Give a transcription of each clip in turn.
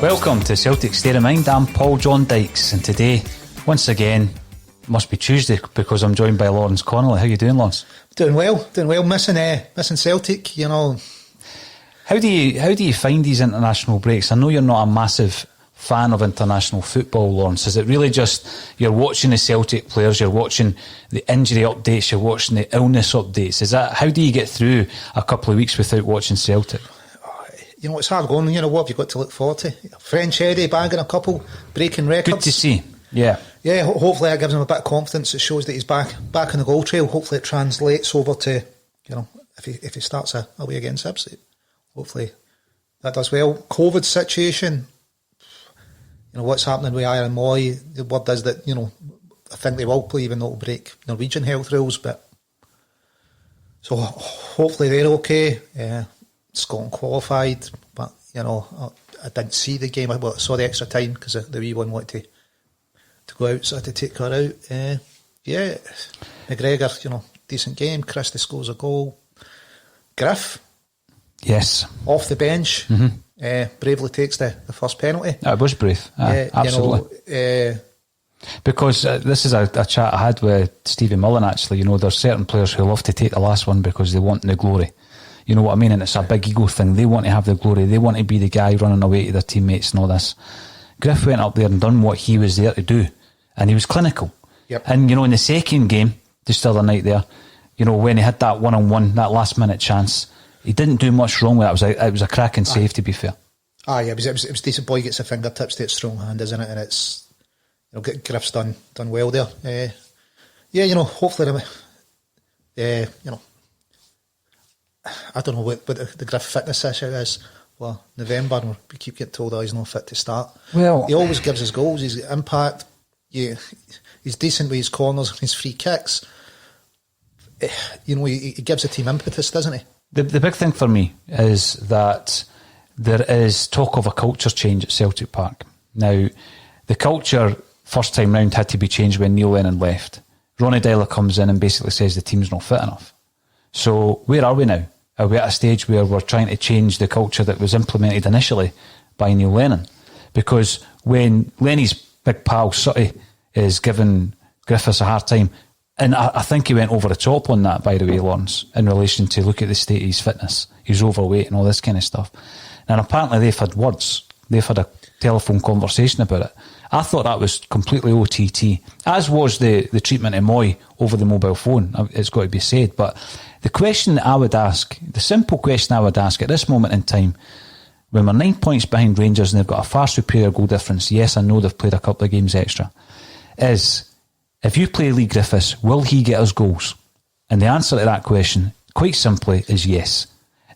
Welcome to Celtic State of Mind. I'm John Dykes, and today, once again, must be Tuesday because I'm joined by Lawrence Connolly. How are you doing, Lawrence? Doing well. Missing Celtic, you know. How do you find these international breaks? I know you're not a massive fan of international football, Lawrence. Is it really just you're watching the Celtic players, you're watching the injury updates, you're watching the illness updates? Is that how do you get through a couple of weeks without watching Celtic? You know, it's hard going. You know, what have you got to look forward to? French Eddie bagging a couple, breaking records. Good to see. Yeah. Yeah, hopefully that gives him a bit of confidence. It shows that he's back on the goal trail. Hopefully it translates over to, you know, if he starts away against Hibs, hopefully that does well. COVID situation, you know, what's happening with Aaron Moy, the word is that, you know, I think they will play, even though it'll break Norwegian health rules, but so hopefully they're okay. Scotland qualified, but you know, I didn't see the game. I saw the extra time because the wee one wanted to go out, so I had to take her out. Yeah, McGregor, you know, decent game. Christie scores a goal. Griff, yes, off the bench, bravely takes the first penalty. It was brave, absolutely. You know, because this is a chat I had with Stevie Mullen. Actually, you know, there's certain players who love to take the last one because they want the glory. You know what I mean? And it's a big ego thing. They want to have the glory. They want to be the guy running away to their teammates and all this. Griff went up there and done what he was there to do. And he was clinical. Yep. And, you know, in the second game, just the other night there, you know, when he had that one-on-one, that last-minute chance, he didn't do much wrong with it. It was a cracking save, to be fair. Yeah, it was decent. Boy gets the fingertips to its strong hand, isn't it? And it's, you know, Griff's done well there. Yeah, you know, hopefully, you know, I don't know what the Griff fitness issue is. Well, November, and we keep getting told he's not fit to start. Well, he always gives his goals. He's got impact. Yeah, he's decent with his corners and his free kicks. You know, he gives the team impetus, doesn't he? The big thing for me is that there is talk of a culture change at Celtic Park. Now, the culture first time round had to be changed when Neil Lennon left. Ronnie Deila comes in and basically says the team's not fit enough. So where are we now? Are we at a stage where we're trying to change the culture that was implemented initially by Neil Lennon? Because when Lenny's big pal Sutty is giving Griffiths a hard time, and I think he went over the top on that, by the way, Lawrence, in relation to look at the state of his fitness. He's overweight and all this kind of stuff. And apparently they've had words. They've had a telephone conversation about it. I thought that was completely OTT, as was the treatment of Moy over the mobile phone. It's got to be said. But the question that I would ask, the simple question I would ask at this moment in time, when we're 9 points behind Rangers and they've got a far superior goal difference, yes, I know they've played a couple of games extra, is if you play Lee Griffiths, will he get us goals? And the answer to that question, quite simply, is yes.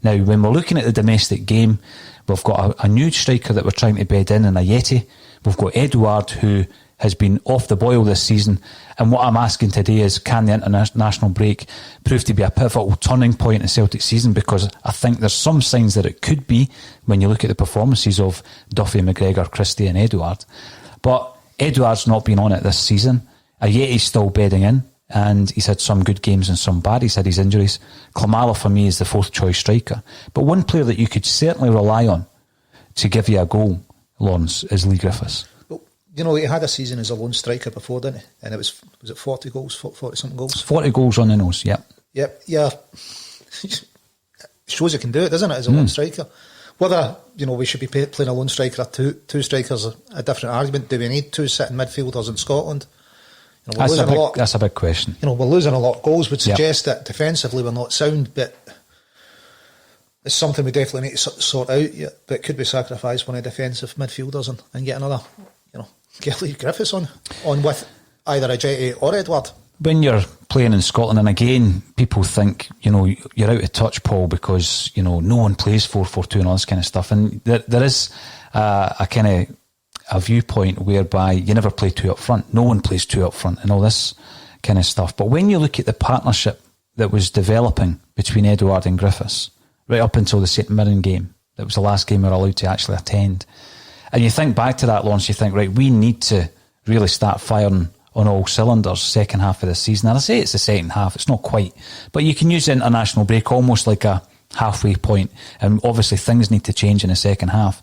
Now, when we're looking at the domestic game, we've got a new striker that we're trying to bed in Ayeti. We've got Edouard, who has been off the boil this season. And what I'm asking today is, can the international break prove to be a pivotal turning point in Celtic season? Because I think there's some signs that it could be when you look at the performances of Duffy, McGregor, Christie and Edouard. But Edouard's not been on it this season. Ayeti's still bedding in, and he's had some good games and some bad. He's had his injuries. Klimala, for me, is the fourth choice striker. But one player that you could certainly rely on to give you a goal, Lawrence, is Lee Griffiths. Well, you know, he had a season as a lone striker before, didn't he? And it was it 40 goals, 40-something goals? 40 goals on the nose, yep. Yep, yeah. Shows you can do it, doesn't it, as a lone striker? Whether, you know, we should be playing a lone striker or two strikers, a different argument. Do we need two sitting midfielders in Scotland? You know, that's a big question. You know, we're losing a lot of goals, would suggest that defensively we're not sound, but it's something we definitely need to sort out. Yeah, but could we sacrifice one of the defensive midfielders and get another, you know, get Lee Griffiths on with either Ajeti or Edouard? when you're playing in Scotland, and again, people think, you're out of touch, Paul, because, no one plays 4-4-2 and all this kind of stuff. And there is a kind of a viewpoint whereby you never play two up front. No one plays two up front and all this kind of stuff. But when you look at the partnership that was developing between Edouard and Griffiths, right up until the St Mirren game, that was the last game we were allowed to actually attend. And you think back to that, Lawrence, you think, right, we need to really start firing on all cylinders second half of the season. And I say it's the second half, it's not quite. But you can use the international break almost like a halfway point, and obviously things need to change in the second half.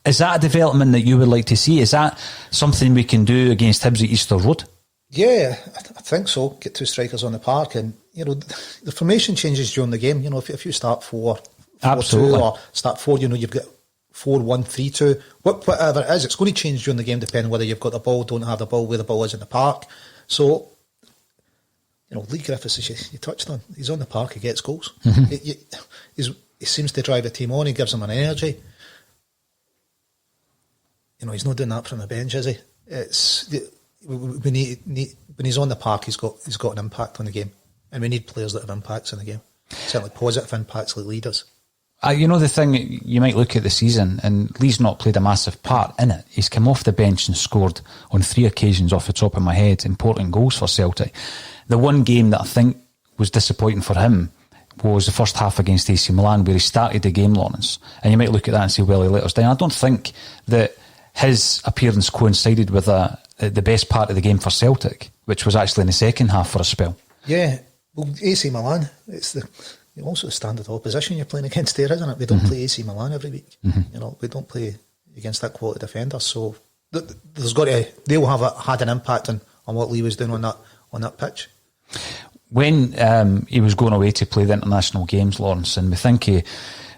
Is that a development that you would like to see? Is that something we can do against Hibs at Easter Road? Yeah, I think so. Get two strikers on the park, and the formation changes during the game. If you start 4-4-2 or start 4, you've got 4-1-3-2, whatever it is, it's going to change during the game depending whether you've got the ball, don't have the ball, where the ball is in the park. So, Lee Griffiths, as you touched on, he's on the park, he gets goals. Mm-hmm. He seems to drive the team on, he gives them an energy. He's not doing that from the bench, is he? When he's on the park, he's got an impact on the game, and we need players that have impacts on the game. Certainly positive impacts like Lee does. The thing, you might look at the season, and Lee's not played a massive part in it. He's come off the bench and scored on 3 occasions off the top of my head, important goals for Celtic. The one game that I think was disappointing for him was the first half against AC Milan, where he started the game, Lawrence. And you might look at that and say, well, he let us down. I don't think that his appearance coincided with the best part of the game for Celtic, which was actually in the second half for a spell. Yeah, well, AC Milan, it's also the standard opposition you're playing against there, isn't it? We don't play AC Milan every week. Mm-hmm. We don't play against that quality defender. So they'll have had an impact on what Lee was doing on that pitch. When he was going away to play the international games, Lawrence, and we think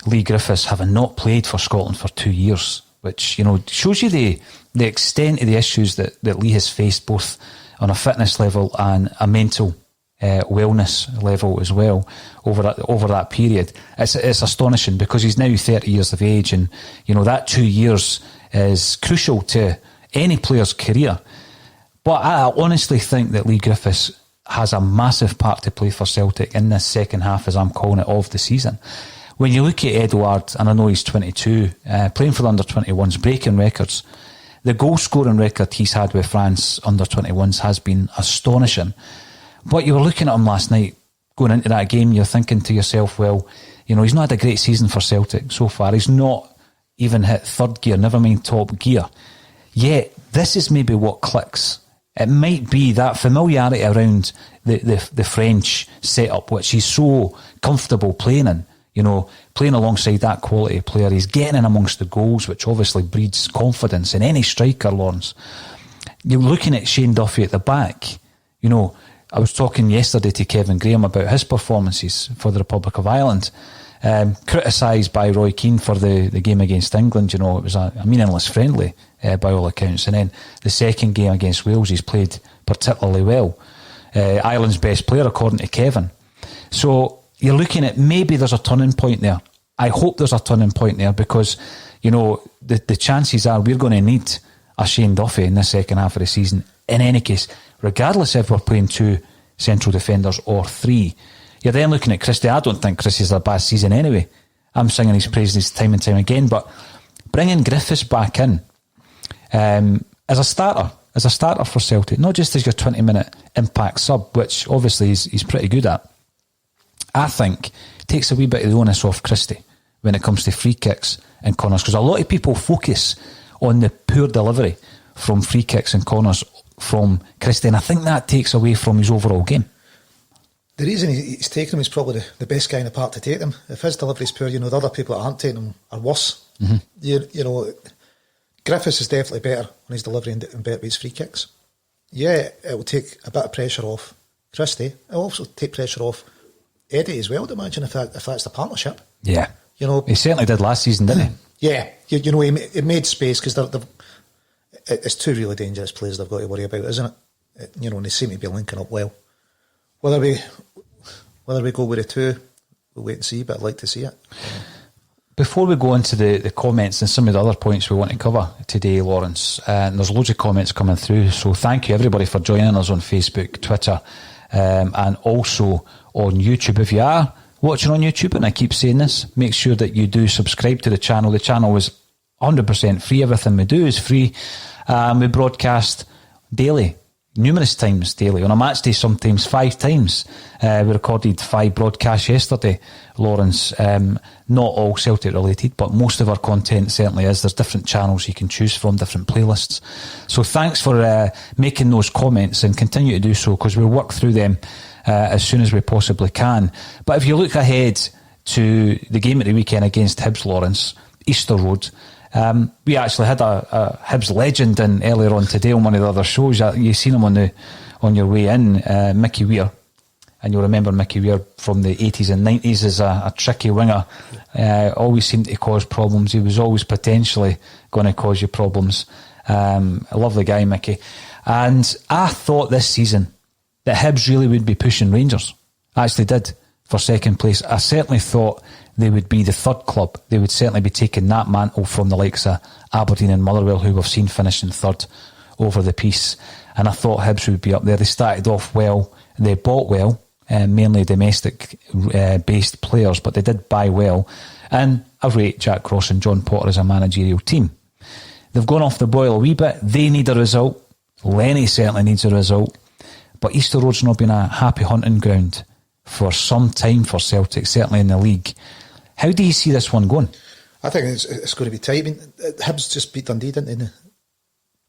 Lee Griffiths having not played for Scotland for 2 years, which shows you the extent of the issues that Lee has faced, both on a fitness level and a mental wellness level as well over that period. It's astonishing, because he's now 30 years of age, and that 2 years is crucial to any player's career. But I honestly think that Lee Griffiths has a massive part to play for Celtic in this second half, as I'm calling it, of the season. When you look at Edouard, and I know he's 22, playing for the under-21s, breaking records, the goal-scoring record he's had with France under-21s has been astonishing. But you were looking at him last night, going into that game, you're thinking to yourself, well, he's not had a great season for Celtic so far. He's not even hit third gear, never mind top gear. Yet, this is maybe what clicks. It might be that familiarity around the French setup, which he's so comfortable playing in. Playing alongside that quality player, he's getting in amongst the goals, which obviously breeds confidence in any striker, Lawrence. You're looking at Shane Duffy at the back. I was talking yesterday to Kevin Graham about his performances for the Republic of Ireland, criticised by Roy Keane for the game against England. It was a meaningless friendly by all accounts. And then the second game against Wales, he's played particularly well. Ireland's best player, according to Kevin. So you're looking at, maybe there's a turning point there. I hope there's a turning point there, because, the chances are we're going to need a Shane Duffy in the second half of the season. In any case, regardless if we're playing 2 central defenders or 3, you're then looking at Christie. I don't think Christie's had a bad season anyway. I'm singing his praises time and time again, but bringing Griffiths back in as a starter for Celtic, not just as your 20-minute impact sub, which obviously he's pretty good at, I think takes a wee bit of the onus off Christie when it comes to free kicks and corners, because a lot of people focus on the poor delivery from free kicks and corners from Christie, and I think that takes away from his overall game. The reason he's taking them, he's probably the best guy in the park to take them. If his delivery's poor, the other people that aren't taking them are worse. Mm-hmm. Griffiths is definitely better on his delivery and better with his free kicks. Yeah, it will take a bit of pressure off Christie. It will also take pressure off Eddie as well, I'd imagine, if that's the partnership. Yeah. He certainly did last season, didn't he? Yeah. He made space, because it's 2 really dangerous players they've got to worry about, isn't it? And they seem to be linking up well. Whether we go with the 2, we'll wait and see, but I'd like to see it. Before we go into the comments and some of the other points we want to cover today, Lawrence, and there's loads of comments coming through, so thank you everybody for joining us on Facebook, Twitter, and also on YouTube. If you are watching on YouTube, and I keep saying this, make sure that you do subscribe to the channel. The channel is 100% free. Everything we do is free. We broadcast daily, numerous times daily. On a match day, sometimes 5 times. We recorded 5 broadcasts yesterday, Lawrence. Not all Celtic related, but most of our content certainly is. There's different channels you can choose from, different playlists. So thanks for making those comments, and continue to do so, because we'll work through them as soon as we possibly can. But if you look ahead to the game at the weekend against Hibs, Lawrence, Easter Road, we actually had a Hibs legend in earlier on today on one of the other shows. You've seen him on your way in, Mickey Weir. And you'll remember Mickey Weir from the 80s and 90s as a tricky winger. Always seemed to cause problems. He was always potentially going to cause you problems. A lovely guy, Mickey. And I thought this season that Hibs really would be pushing Rangers. I actually did, for second place. I certainly thought they would be the third club. They would certainly be taking that mantle from the likes of Aberdeen and Motherwell, who we've seen finishing third over the piece. And I thought Hibs would be up there. They started off well. They bought well. Mainly domestic based players, but they did buy well. And I rate Jack Ross and John Potter as a managerial team. They've gone off the boil a wee bit. They need a result. Lenny certainly needs a result. But Easter Road's not been a happy hunting ground for some time for Celtic, certainly in the league. How do you see this one going? I think it's going to be tight. I mean, Hibs just beat Dundee, didn't they, in the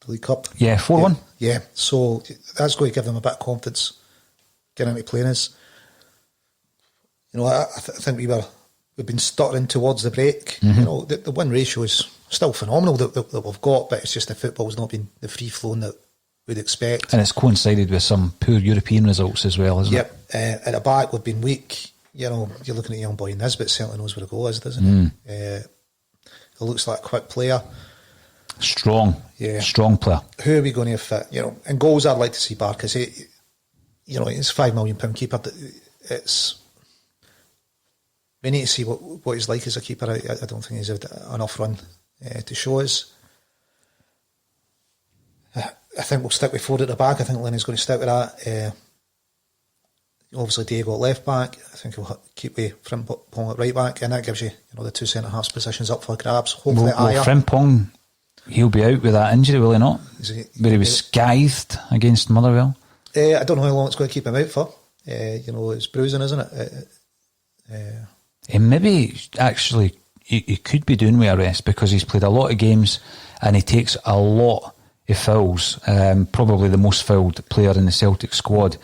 League Cup? Yeah, 4-1. Yeah, so that's going to give them a bit of confidence getting into playing us. You know, I think we've been stuttering towards the break. Mm-hmm. You know, the win ratio is still phenomenal that we've got, but it's just the football's not been the free flowing that we'd expect. And it's coincided with some poor European results as well, isn't it? Yep. At the back, we've been weak. You know, you're looking at young boy Nisbet, certainly knows where the goal is, doesn't he? It looks like a quick player. Strong player. Who are we going to fit? You know, and goals, I'd like to see Barkas. You know, it's £5 million keeper. We need to see what he's like as a keeper. I don't think he's had enough run to show us. I think we'll stick with 4 at the back. I think Lenny's going to stick with that. Obviously, Diego at left back. I think he'll keep with Frimpong at right back, and that gives you the 2 centre halves positions up for grabs. Hopefully, will Frimpong, he'll be out with that injury, will he not? Where he was scathed against Motherwell. I don't know how long it's going to keep him out for. It's bruising, isn't it? And maybe actually he could be doing with a rest, because he's played a lot of games and he takes a lot of fouls. Probably the most fouled player in the Celtic squad.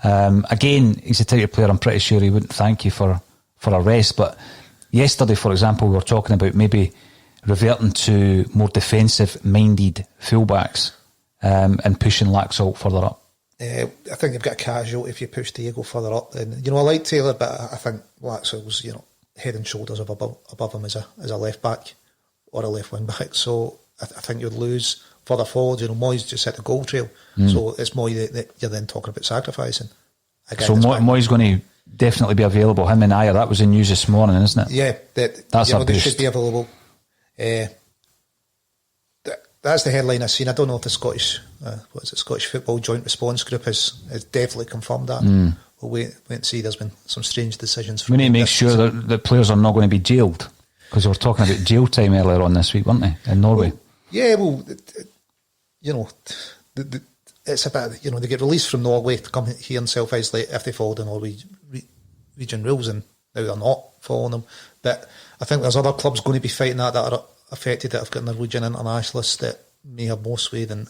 Again, he's a type of player I'm pretty sure he wouldn't thank you for a rest. But yesterday, for example, we were talking about maybe reverting to more defensive-minded fullbacks and pushing Laxalt further up. I think you've got a casualty if you push Diego further up. And I like Taylor, but I think Laxalt's head and shoulders above him as a left back or a left wing back. So I think you'd lose further forward. Moyes just hit the goal trail, so it's Moy that you're then talking about sacrificing. So Moy's going to definitely be available. Him and Ayer, that was in news this morning, isn't it? Yeah, that's a boost. They should be available. That's the headline I've seen. I don't know if the Scottish Football Joint Response Group has definitely confirmed that. We'll wait and see. There's been some strange decisions. We need to make sure that players are not going to be jailed, because we were talking about jail time earlier on this week, weren't they, in Norway? It's about, they get released from Norway to come here and self-isolate if they follow the Norway region rules, and now they're not following them. But I think there's other clubs going to be fighting that are affected, that have got Norwegian internationalists that may have more sway than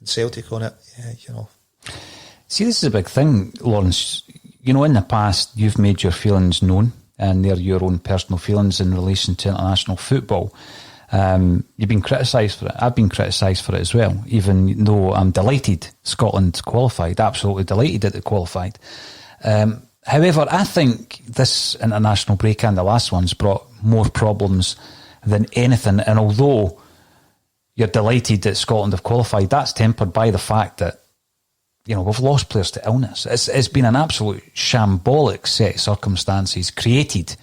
Celtic on it. See, this is a big thing, Lawrence. In the past, you've made your feelings known, and they're your own personal feelings in relation to international football. You've been criticised for it. I've been criticised for it as well, even though I'm delighted Scotland qualified, absolutely delighted that they qualified. However, I think this international break and the last one's brought more problems than anything. And although you're delighted that Scotland have qualified, that's tempered by the fact that, we've lost players to illness. It's been an absolute shambolic set of circumstances created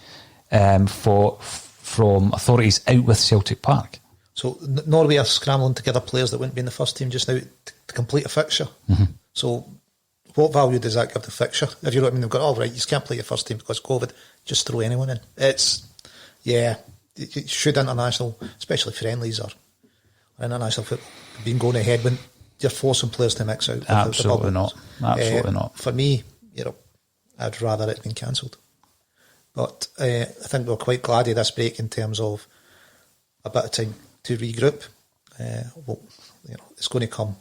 from authorities out with Celtic Park. So Norway are scrambling to gather players that wouldn't be in the first team just now to complete a fixture. Mm-hmm. So what value does that give the fixture? If you know what I mean, they've got, all right, you can't play your first team because of COVID, just throw anyone in. Should international, especially friendlies or international football, been going ahead when you're forcing players to mix out? Absolutely not. Absolutely not. For me, I'd rather it been cancelled. But I think we're quite glad of this break in terms of a bit of time to regroup. It's going to come.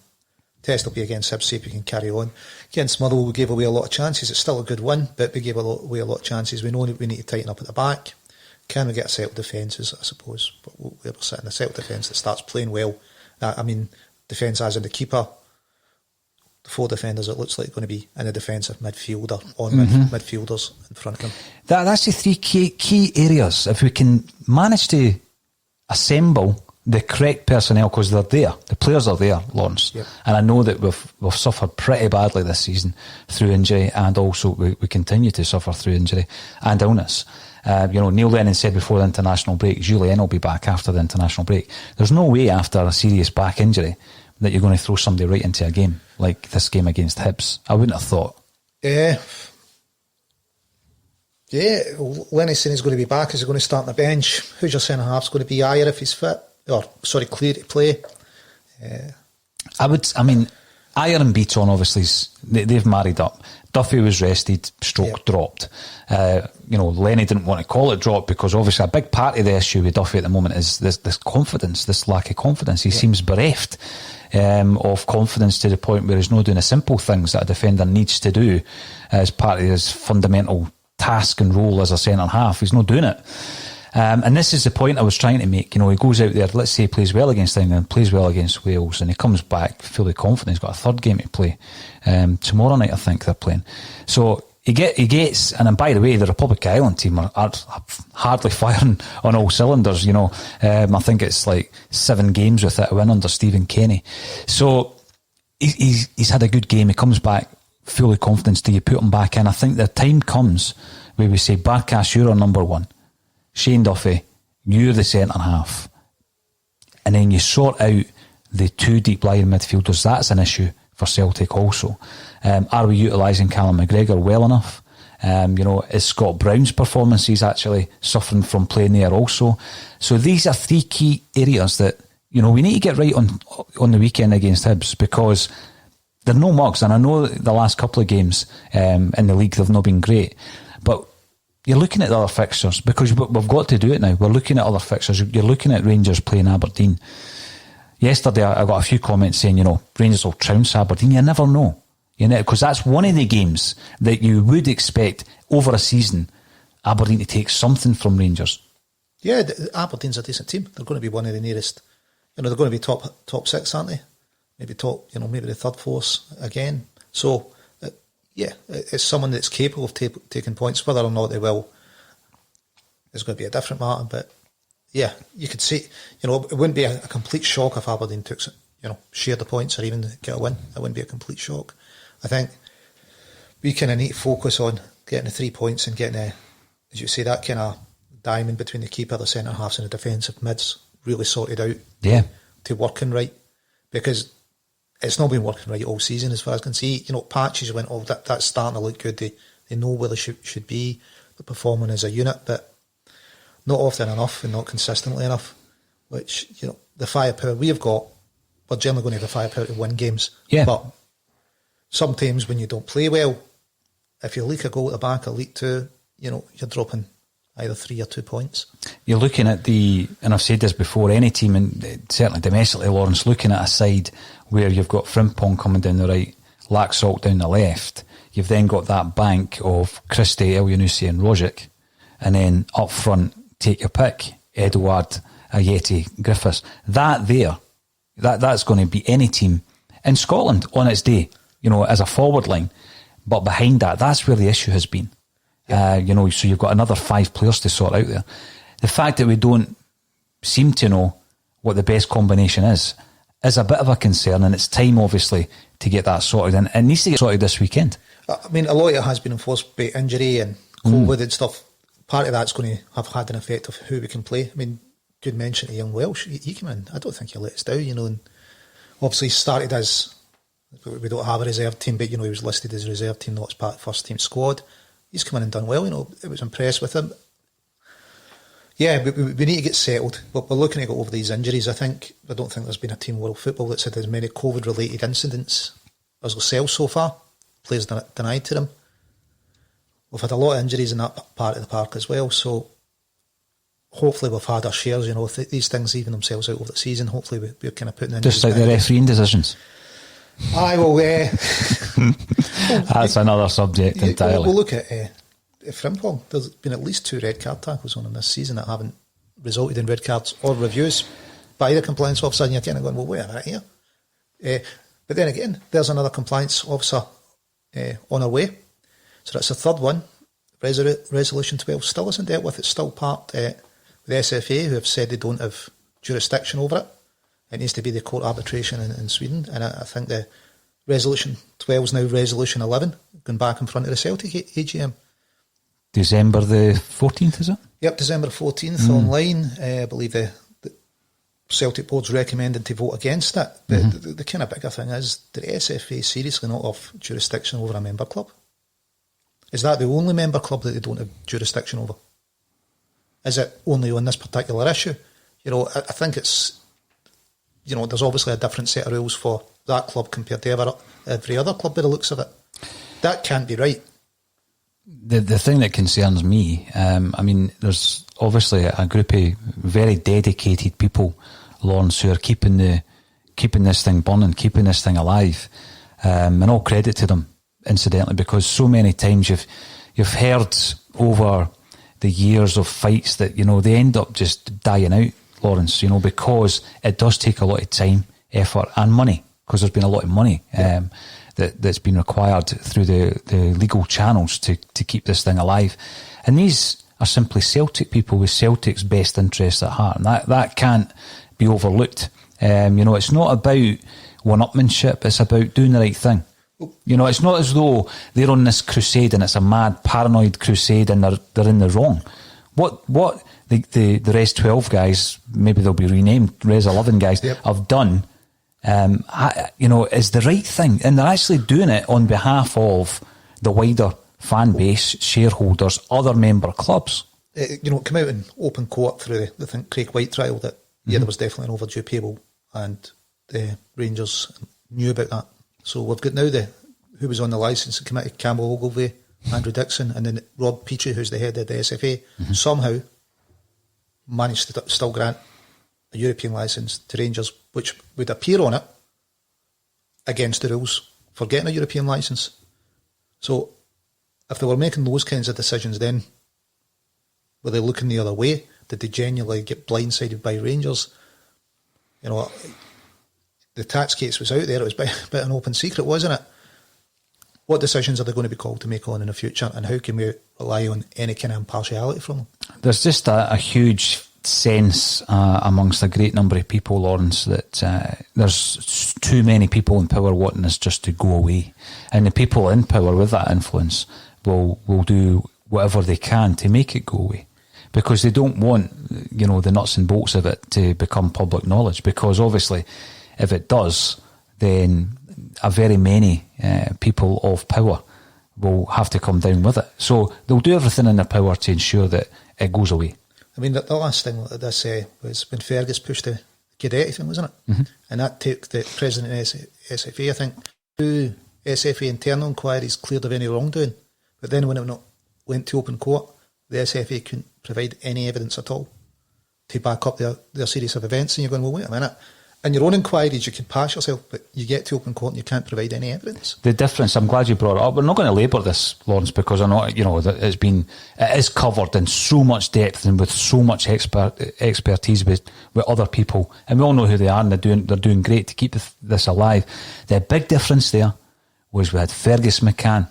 Test will be against Hibs, see if we can carry on. Against Motherwell, we gave away a lot of chances. It's still a good win, but we gave away a lot of chances. We know that we need to tighten up at the back. Can we get a settled defence, I suppose? But we're sitting a settled defence that starts playing well. Defence as in the keeper, the 4 defenders, it looks like going to be in a defensive midfielder, midfielders in front of them. That's the 3 key areas. If we can manage to assemble the correct personnel, because they're there, the players are there, Lawrence. Yep. And I know that we've suffered pretty badly this season through injury, and also we continue to suffer through injury and illness. Neil Lennon said before the international break, Julien will be back after the international break. There's no way after a serious back injury that you're going to throw somebody right into a game like this game against Hibs. I wouldn't have thought. Lenny's saying he's going to be back. Is he going to start on the bench? Who's your centre half's going to be? Ayer if he's fit, clear to play. Ayer and Beaton obviously they've married up. Duffy was rested, dropped. Lenny didn't want to call it dropped because obviously a big part of the issue with Duffy at the moment is this confidence, this lack of confidence. He seems bereft of confidence to the point where he's not doing the simple things that a defender needs to do as part of his fundamental task and role as a centre half. He's not doing it. And this is the point I was trying to make. He goes out there, let's say he plays well against England, plays well against Wales, and he comes back fully confident. He's got a third game to play. Tomorrow night, I think they're playing. So he gets, and by the way, the Republic of Ireland team are hardly firing on all cylinders. I think it's like 7 games without a win under Stephen Kenny. So he's had a good game. He comes back fully confident. Do you put him back in? I think the time comes where we say, Barkas, you're our number 1. Shane Duffy, you're the centre half, and then you sort out the 2 deep lying midfielders. That's an issue for Celtic also. Are we utilising Callum McGregor well enough? Is Scott Brown's performances actually suffering from playing there also? So these are 3 key areas that we need to get right on the weekend against Hibs, because they're no mugs, and I know the last couple of games in the league they've not been great, but you're looking at the other fixtures, because we've got to do it now. We're looking at other fixtures. You're looking at Rangers playing Aberdeen. Yesterday I got a few comments saying, Rangers will trounce Aberdeen. You never know. Because that's one of the games that you would expect over a season Aberdeen to take something from Rangers. Yeah, Aberdeen's a decent team. They're going to be one of the nearest. They're going to be top 6, aren't they? Maybe maybe the third force again. So, it's someone that's capable of taking points. Whether or not they will is going to be a different matter. But yeah, you could see, it wouldn't be a complete shock if Aberdeen took, share the points or even get a win. It wouldn't be a complete shock. I think we kind of need to focus on getting the 3 points and getting as you say, that kind of diamond between the keeper, the centre halves, and the defensive mids really sorted out. Yeah, to working right, because it's not been working right all season as far as I can see. Patches went, that's starting to look good. They know where they should be. They're performing as a unit, but not often enough and not consistently enough. Which, the firepower we've got, we're generally going to have the firepower to win games. Yeah. But sometimes when you don't play well, if you leak a goal at the back or leak 2, you're dropping either 3 or 2 points. You're looking at and I've said this before, any team, and certainly domestically, Lawrence, looking at a side where you've got Frimpong coming down the right, Laxalt down the left, you've then got that bank of Christie, Elyounoussi and Rogic, and then up front, take your pick, Edouard, Ajeti, Griffiths. That's going to be any team in Scotland on its day, as a forward line. But behind that's where the issue has been. So you've got another 5 players to sort out there. The fact that we don't seem to know what the best combination is a bit of a concern, and it's time, obviously, to get that sorted. And it needs to get sorted this weekend. A lot of it has been enforced by injury and COVID and stuff. Part of that's going to have had an effect of who we can play. Good mention to young Welsh. He came in. I don't think he let us down, and obviously started as We don't have a reserve team, but, he was listed as a reserve team, not as part of the first team squad. He's come in and done well, I was impressed with him. Yeah, we need to get settled, but we're looking to go over these injuries. I don't think there's been a team in world football that's had as many COVID-related incidents as ourselves so far. Players denied to them. We've had a lot of injuries in that part of the park as well, so hopefully we've had our shares. If these things even themselves out over the season, hopefully we're kind of putting in... Just like the refereeing decisions. Aye, well, that's another subject entirely. We'll look at Frimpong. There's been at least 2 red card tackles on him this season that haven't resulted in red cards or reviews by the compliance officer, and you're kind of going, well, wait a minute here. But then again, there's another compliance officer on our way. So that's the third one. Resolution 12 still isn't dealt with. It's still parked with the SFA, who have said they don't have jurisdiction over it. It needs to be the court arbitration in Sweden, and I think the Resolution 12 is now Resolution 11, going back in front of the Celtic AGM. December the 14th, is it? Yep, December 14th online. I believe the Celtic board's recommended to vote against it. But the kind of bigger thing is, did the SFA seriously not have jurisdiction over a member club? Is that the only member club that they don't have jurisdiction over? Is it only on this particular issue? I think it's... there's obviously a different set of rules for that club compared to every other club by the looks of it. That can't be right. The thing that concerns me, there's obviously a group of very dedicated people, Lawrence, who are keeping this thing burning, keeping this thing alive, and all credit to them, incidentally, because so many times you've heard over the years of fights that they end up just dying out, Lawrence, because it does take a lot of time, effort and money, because there's been a lot of money that's been required through the legal channels to keep this thing alive. And these are simply Celtic people with Celtic's best interests at heart, and that can't be overlooked. It's not about one-upmanship, it's about doing the right thing. It's not as though they're on this crusade and it's a mad, paranoid crusade and they're in the wrong. What the Res 12 guys, maybe they'll be renamed Res 11 guys, have done, is the right thing. And they're actually doing it on behalf of the wider fan base, shareholders, other member clubs. It came out in open court through the Craig White trial that, there was definitely an overdue payable, and the Rangers knew about that. So we've got now who was on the licensing committee, Campbell Ogilvie, Andrew Dixon, and then Rob Petrie, who's the head of the SFA, somehow managed to still grant a European licence to Rangers, which would appear on it against the rules for getting a European licence. So if they were making those kinds of decisions then, were they looking the other way? Did they genuinely get blindsided by Rangers? The tax case was out there. It was a bit an open secret, wasn't it? What decisions are they going to be called to make on in the future, and how can we rely on any kind of impartiality from them? There's just a huge sense amongst a great number of people, Lawrence, that there's too many people in power wanting this just to go away. And the people in power with that influence will do whatever they can to make it go away. Because they don't want, the nuts and bolts of it to become public knowledge. Because obviously, if it does, then a very many people of power will have to come down with it. So they'll do everything in their power to ensure that it goes away. I mean, the last thing that this was when Fergus pushed the Guidetti thing, wasn't it? And that took the president of SFA, I think, 2 SFA internal inquiries cleared of any wrongdoing. But then when it went to open court, the SFA couldn't provide any evidence at all to back up their series of events. And you're going, well, wait a minute. In your own inquiries, you can pass yourself, but you get to open court and you can't provide any evidence. The difference, I'm glad you brought it up. We're not going to labour this, Lawrence, because I know, it is covered in so much depth and with so much expertise with other people, and we all know who they are, and they're doing great to keep this alive. The big difference there was we had Fergus McCann,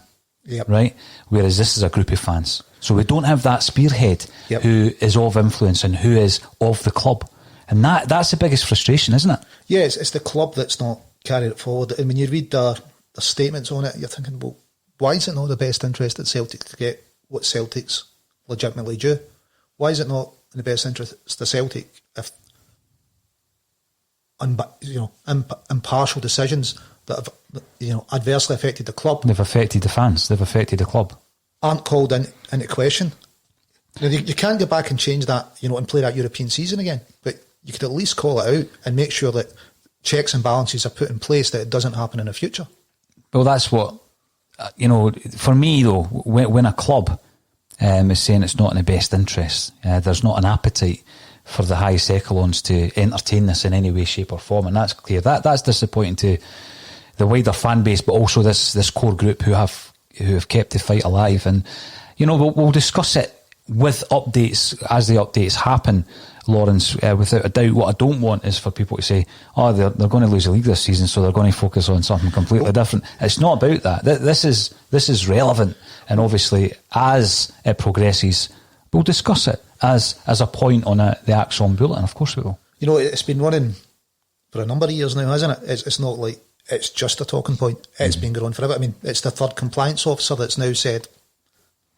right? Whereas this is a group of fans. So we don't have that spearhead who is of influence and who is of the club. And that's the biggest frustration, isn't it? Yeah, it's the club that's not carried it forward. And when you read the statements on it, you're thinking, well, why is it not the best interest at Celtic to get what Celtic's legitimately due? Why is it not in the best interest of Celtic if impartial decisions that have adversely affected the club. They've affected the fans. They've affected the club. Aren't called into question. You can't go back and change that, and play that European season again. But you could at least call it out and make sure that checks and balances are put in place that it doesn't happen in the future. Well, that's what, for me though, when a club is saying it's not in the best interest, there's not an appetite for the highest echelons to entertain this in any way, shape or form, and that's clear. That's disappointing to the wider fan base, but also this core group who have kept the fight alive. And we'll discuss it with updates as the updates happen, Lawrence, without a doubt. What I don't want is for people to say, they're going to lose the league this season, so they're going to focus on something completely different. It's not about that. This is relevant, and obviously as it progresses, we'll discuss it as a point on the Axon Bulletin. Of course we will. It's been running for a number of years now, hasn't it? It's not like it's just a talking point. It's been going on forever. I mean, it's the third compliance officer that's now said,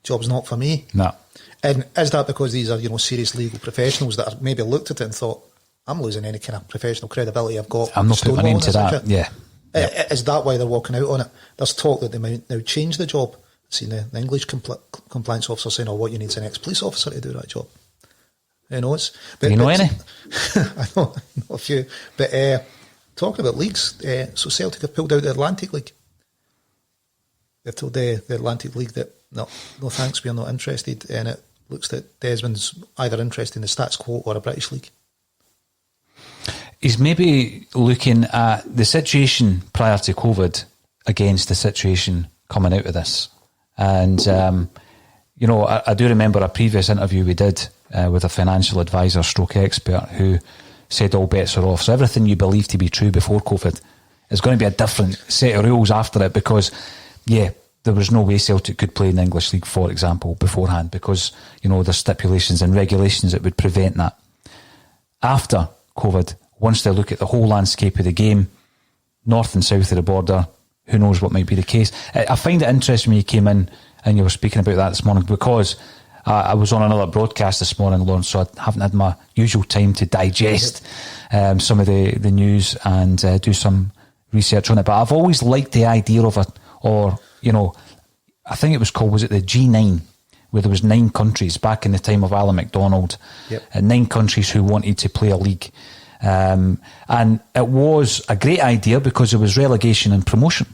job's not for me. No. And is that because these are, serious legal professionals that have maybe looked at it and thought, I'm losing any kind of professional credibility I've got? I'm not putting my name to that, yeah. Is that why they're walking out on it? There's talk that they might now change the job. I've seen the English compliance officer saying, what you need is an ex-police officer to do that job. Who knows? Do you know any? I know a few. But talking about leagues, so Celtic have pulled out the Atlantic League. They've told the Atlantic League that, no thanks, we're not interested, and it looks that Desmond's either interested in the status quo or a British league. He's maybe looking at the situation prior to COVID against the situation coming out of this. And, I do remember a previous interview we did with a financial advisor stroke expert who said all bets are off. So everything you believe to be true before COVID is going to be a different set of rules after it, because, there was no way Celtic could play in the English League, for example, beforehand, because, there's stipulations and regulations that would prevent that. After COVID, once they look at the whole landscape of the game, north and south of the border, who knows what might be the case. I find it interesting when you came in and you were speaking about that this morning, because I was on another broadcast this morning, Lawrence, so I haven't had my usual time to digest some of the news and do some research on it. But I've always liked the idea of I think it was called, was it the G9, where there was 9 countries back in the time of Alan MacDonald, and 9 countries who wanted to play a league. And it was a great idea because there was relegation and promotion.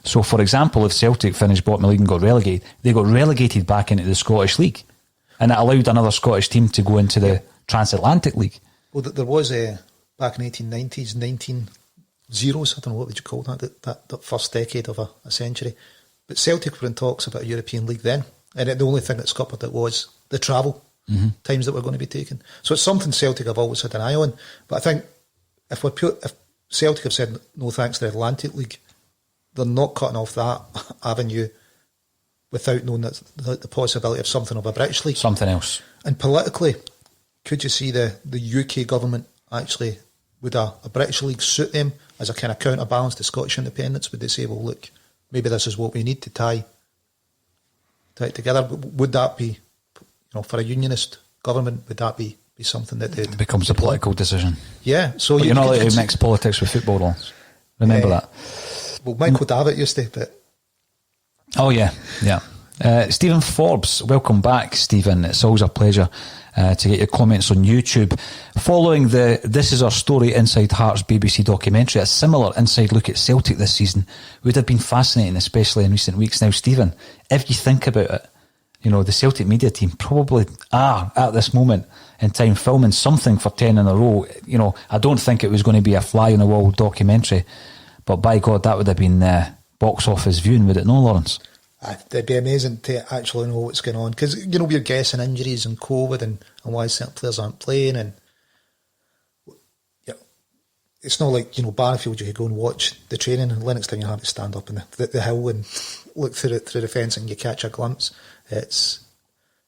So, for example, if Celtic finished bottom of the league and got relegated, they got relegated back into the Scottish League. And it allowed another Scottish team to go into the Transatlantic League. Well, there was, back in the 1890s, 1900s, I don't know, what would you call that first decade of a century. But Celtic were in talks about a European League then. And the only thing that scuppered it was the travel times that were going to be taken. So it's something Celtic have always had an eye on. But I think if Celtic have said no thanks to the Atlantic League, they're not cutting off that avenue without knowing that the possibility of something of a British league. Something else. And politically, could you see the UK government actually, would a British league suit them as a kind of counterbalance to Scottish independence? Would they say, well, look, maybe this is what we need to tie it together? Would that be, for a unionist government, would that be something that it becomes a political decision? Yeah. So you're not allowed to mix politics with football. Remember that. Well, Michael Davitt used to, but... Oh, yeah. Stephen Forbes, welcome back, Stephen. It's always a pleasure to get your comments on YouTube. Following the This Is Our Story Inside Hearts BBC documentary, a similar inside look at Celtic this season would have been fascinating, especially in recent weeks. Now, Stephen, if you think about it, the Celtic media team probably are, at this moment in time, filming something for 10 in a row. I don't think it was going to be a fly-on-the-wall documentary, but by God, that would have been box office viewing, would it not, Lawrence? It'd be amazing to actually know what's going on, because we're guessing injuries and COVID and why certain players aren't playing, and it's not like Barfield, you could go and watch the training, and Lennoxtown you have to stand up in the hill and look through the fence and you catch a glimpse. It's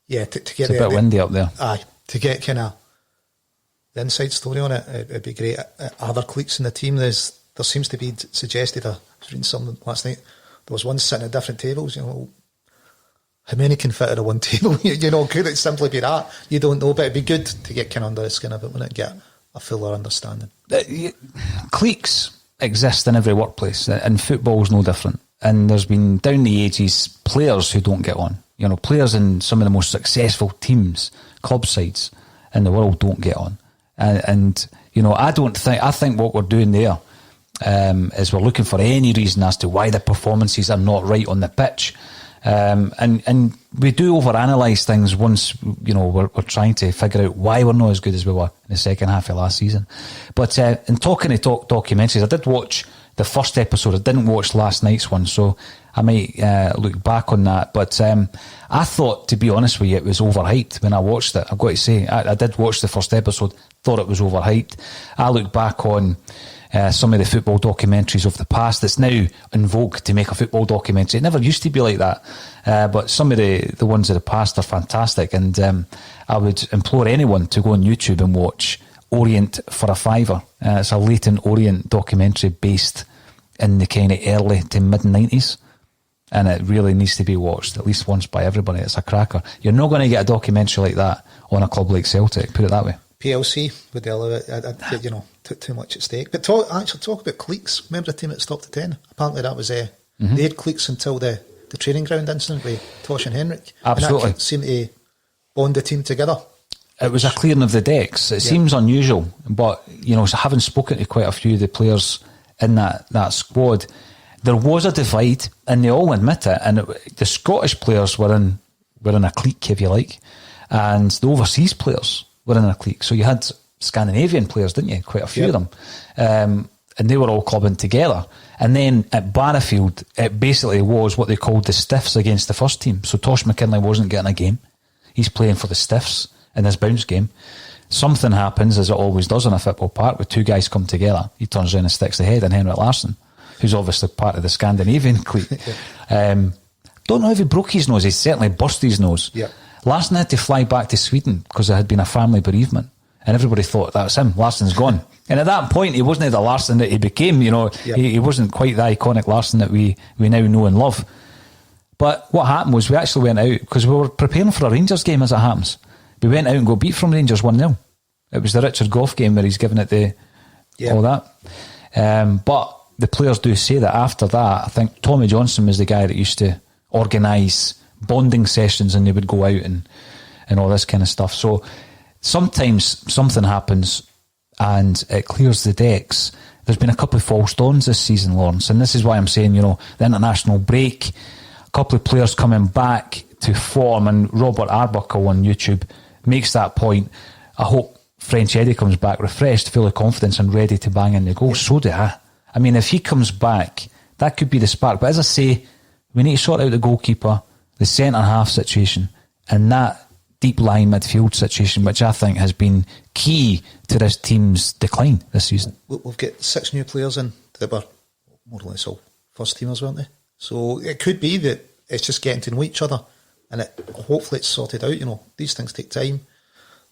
to get it's a bit windy up there. Aye, to get kind of the inside story on it, it'd be great. Other cliques in the team, there seems to be suggested. I was reading something last night. There was one sitting at different tables. How many can fit at a one table? Could it simply be that? You don't know, but it'd be good to get kind of under the skin of it, wouldn't it? Get a fuller understanding. Cliques exist in every workplace, and football's no different. And there's been, down the ages, players who don't get on. You know, players in some of the most successful teams, club sides in the world don't get on. And you know, I think what we're doing there is we're looking for any reason as to why the performances are not right on the pitch. And we do overanalyse things once, you know, we're trying to figure out why we're not as good as we were in the second half of last season. But in talking to documentaries, I did watch the first episode. I didn't watch last night's one, so I might look back on that. But I thought, to be honest with you, it was overhyped when I watched it. I've got to say, I did watch the first episode, thought it was overhyped. I look back on some of the football documentaries of the past. It's now in vogue to make a football documentary. It never used to be like that. But some of the ones of the past are fantastic. And I would implore anyone to go on YouTube and watch Orient for a Fiver. It's a Leighton Orient documentary based in the kind of early to mid-90s. And it really needs to be watched at least once by everybody. It's a cracker. You're not going to get a documentary like that on a club like Celtic, put it that way. PLC, would they allow it? You know, too much at stake. But talk about cliques. Remember the team that stopped at 10? Apparently that was they had cliques until the training ground incident with Tosh and Henrik. Absolutely. And that seemed to bond the team together. It was a clearing of the decks. It seems unusual, but you know, having spoken to quite a few of the players in that squad, there was a divide, and they all admit it. And the Scottish players were in a clique, if you like, and the overseas players were in a clique. So you had Scandinavian players, didn't you? Quite a few of them, and they were all clubbing together. And then at Barrafield, it basically was what they called the stiffs against the first team. So Tosh McKinlay wasn't getting a game; he's playing for the stiffs in this bounce game. Something happens, as it always does in a football park, where two guys come together. He turns around and sticks the head in Henrik Larsson, who's obviously part of the Scandinavian clique. Don't know if he broke his nose. He certainly burst his nose. Yeah. Larsson had to fly back to Sweden because there had been a family bereavement, and everybody thought that was him. Larsson's gone. And at that point, he wasn't the Larsson that he became. You know, he wasn't quite the iconic Larsson that we now know and love. But what happened was we actually went out because we were preparing for a Rangers game, as it happens. We went out and got beat from Rangers 1-0. It was the Richard Gough game where he's given it all that. But the players do say that after that, I think Tommy Johnson was the guy that used to organise bonding sessions, and they would go out and all this kind of stuff. So sometimes something happens and it clears the decks. There's been a couple of false dawns this season, Lawrence, and this is why I'm saying, you know, the international break, a couple of players coming back to form, and Robert Arbuckle on YouTube makes that point. I hope French Eddie comes back refreshed, full of confidence and ready to bang in the goal. So do I. I mean, if he comes back, that could be the spark. But as I say, we need to sort out the goalkeeper, the centre-half situation, and that deep-line midfield situation, which I think has been key to this team's decline this season. We've got 6 new players in that were more or less all first-teamers, weren't they? So it could be that it's just getting to know each other, and hopefully it's sorted out. You know, these things take time.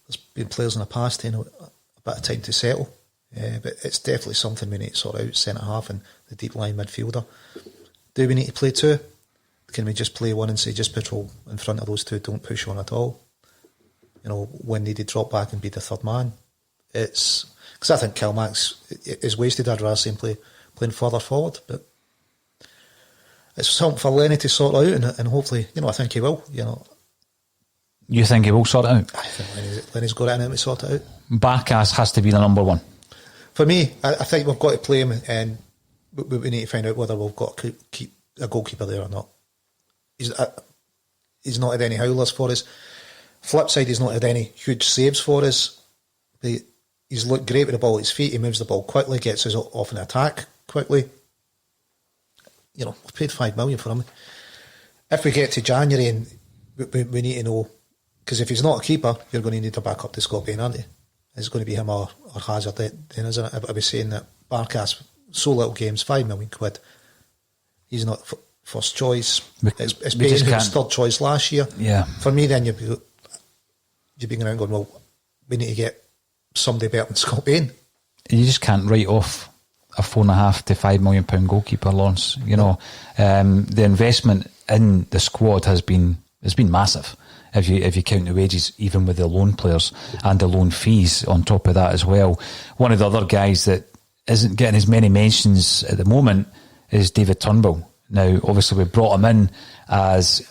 There's been players in the past taking a bit of time to settle, but it's definitely something we need to sort out, centre-half and the deep-line midfielder. Do we need to play 2? Can we just play one and say just patrol in front of those 2, don't push on at all? You know, when needed, drop back and be the third man. It's because I think Kilmax is wasted. I'd rather see him playing further forward, but it's something for Lenny to sort out, and hopefully, you know, I think he will. You know, you think he will sort it out? I think Lenny's got it in him to sort it out. Barkas has to be the number 1 for me. I think we've got to play him, and we need to find out whether we've got to keep a goalkeeper there or not. He's not had any howlers for us. Flip side, he's not had any huge saves for us. But he's looked great with the ball at his feet. He moves the ball quickly, gets us off an attack quickly. You know, we've paid $5 million for him. If we get to January, and we need to know, because if he's not a keeper, you're going to need to back up to Scott Bain, aren't you? It's going to be him or Hazard then, isn't it? I was saying that Barkas, so little games, £5 million. He's not first choice. It's Bain who was third choice last year. Yeah. For me, then you'd be going around going, well, we need to get somebody better than Scott Bain. You just can't write off a £4.5 to £5 million goalkeeper, Lawrence. You know, the investment in the squad has been massive. If you count the wages, even with the loan players and the loan fees on top of that as well. One of the other guys that isn't getting as many mentions at the moment is David Turnbull. Now, obviously, we brought him in as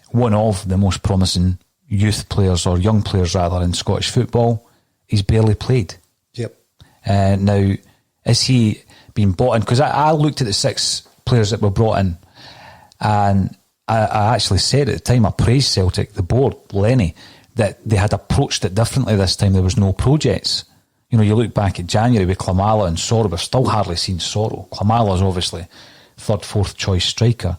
one of the most promising youth players, or young players rather, in Scottish football. He's barely played. Yep. Now, is he being bought in? Because I looked at the 6 players that were brought in, and I actually said at the time, I praised Celtic, the board, Lenny, that they had approached it differently this time. There was no projects. You know, you look back at January with Klamala and Sorrow, we've still hardly seen Sorrow. Klamala's obviously third, fourth choice striker.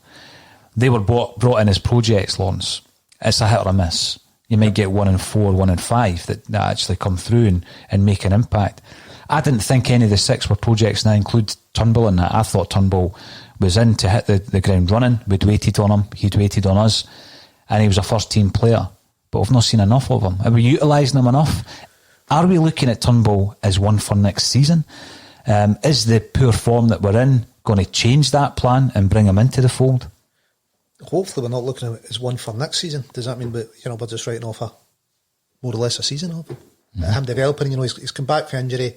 They were brought in as projects, Lawrence. It's a hit or a miss. You might get 1 in 4, 1 in 5 that actually come through and make an impact. I didn't think any of the 6 were projects, and I include Turnbull in that. I thought Turnbull was in to hit the ground running. We'd waited on him, he'd waited on us, and he was a first team player. But we've not seen enough of him. Are we utilising him enough? Are we looking at Turnbull as one for next season? Is the poor form that we're in going to change that plan and bring him into the fold? Hopefully we're not looking at it as one for next season. Does that mean we're just writing off more or less a season of him? Mm-hmm. Him developing, he's come back from injury.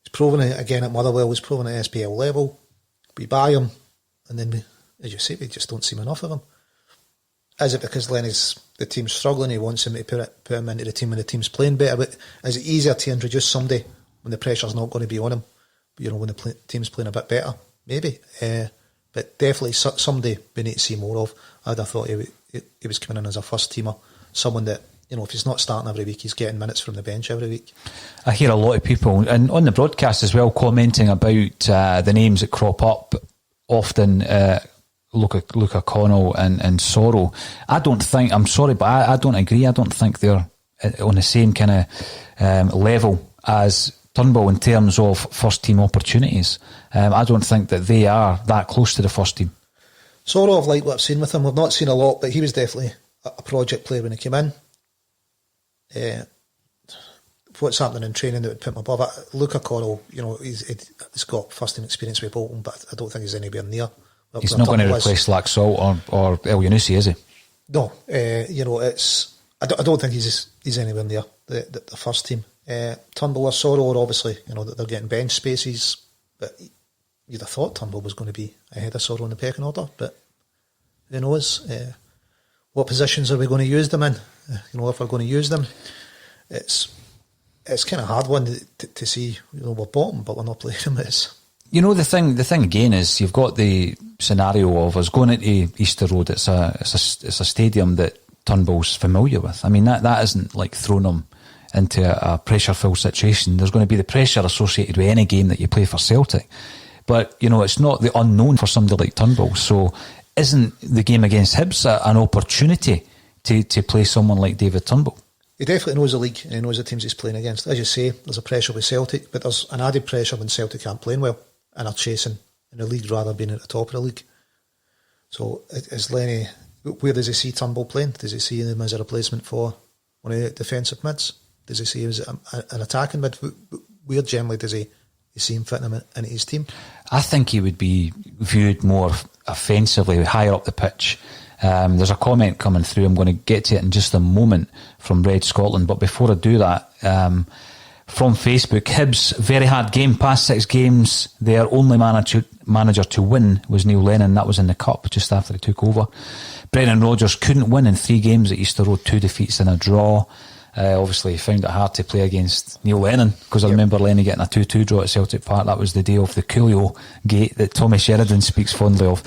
He's proven it again at Motherwell. He's proven it at SPL level. We buy him, and then, as you say, we just don't see enough of him. Is it because the team's struggling, he wants him to put him into the team when the team's playing better? But is it easier to introduce somebody when the pressure's not going to be on him? When the team's playing a bit better? Maybe. But definitely somebody we need to see more of. I'd have thought he was coming in as a first teamer. Someone that, if he's not starting every week, he's getting minutes from the bench every week. I hear a lot of people, and on the broadcast as well, commenting about the names that crop up often. Luca Connell and Sorrow. I'm sorry, but I don't agree. I don't think they're on the same kind of level as Turnbull in terms of first team opportunities. I don't think that they are that close to the first team. Sorrow, I've liked what I've seen with him. We've not seen a lot, but he was definitely a project player when he came in. What's happening in training that would put him above it? Luca Connell, he's got first team experience with Bolton, but I don't think he's anywhere near. He's not going to replace Laxalt or El Yunusi, is he? No, I don't think he's anywhere near the first team. Turnbull or Sorrow are obviously, they're getting bench spaces, but you'd have thought Turnbull was going to be ahead of Sorrow in the pecking order, but who knows? What positions are we going to use them in? If we're going to use them, it's kind of hard one to see. We're bottom, but we're not playing them. The thing again is you've got the scenario of us going into Easter Road. It's a stadium that Turnbull's familiar with. I mean, that isn't like throwing him into a pressure-filled situation. There's going to be the pressure associated with any game that you play for Celtic. But, it's not the unknown for somebody like Turnbull. So isn't the game against Hibs an opportunity to play someone like David Turnbull? He definitely knows the league and he knows the teams he's playing against. As you say, there's a pressure with Celtic, but there's an added pressure when Celtic aren't playing well and are chasing in the league rather than being at the top of the league. So is Lenny, where does he see Turnbull playing? Does he see him as a replacement for one of the defensive mids? Does he see him as an attacking mid? Where generally does he see him fitting him into his team? I think he would be viewed more offensively, higher up the pitch. There's a comment coming through. I'm going to get to it in just a moment from Red Scotland. But before I do that, from Facebook, Hibs, very hard game. Past 6 games, their only manager to win was Neil Lennon. That was in the Cup just after he took over. Brendan Rodgers couldn't win in 3 games at Easter Road, 2 defeats and a draw. Obviously, he found it hard to play against Neil Lennon because I remember Lennon getting a 2-2 draw at Celtic Park. That was the day of the Coolio gate that Tommy Sheridan speaks fondly of.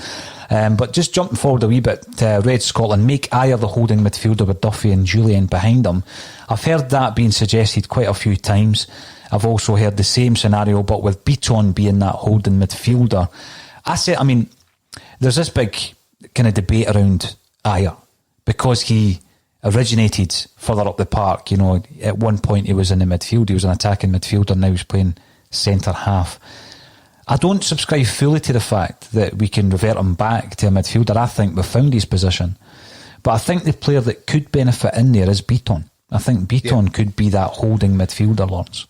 But just jumping forward a wee bit, Red Scotland, make Ayer the holding midfielder with Duffy and Julian behind him. I've heard that being suggested quite a few times. I've also heard the same scenario, but with Beaton being that holding midfielder. There's this big kind of debate around Ayer because he originated further up the park. At one point he was in the midfield, he was an attacking midfielder, now he's playing centre half. I don't subscribe fully to the fact that we can revert him back to a midfielder. I think we've found his position. But I think the player that could benefit in there is Beaton. I think Beaton could be that holding midfielder, Lawrence.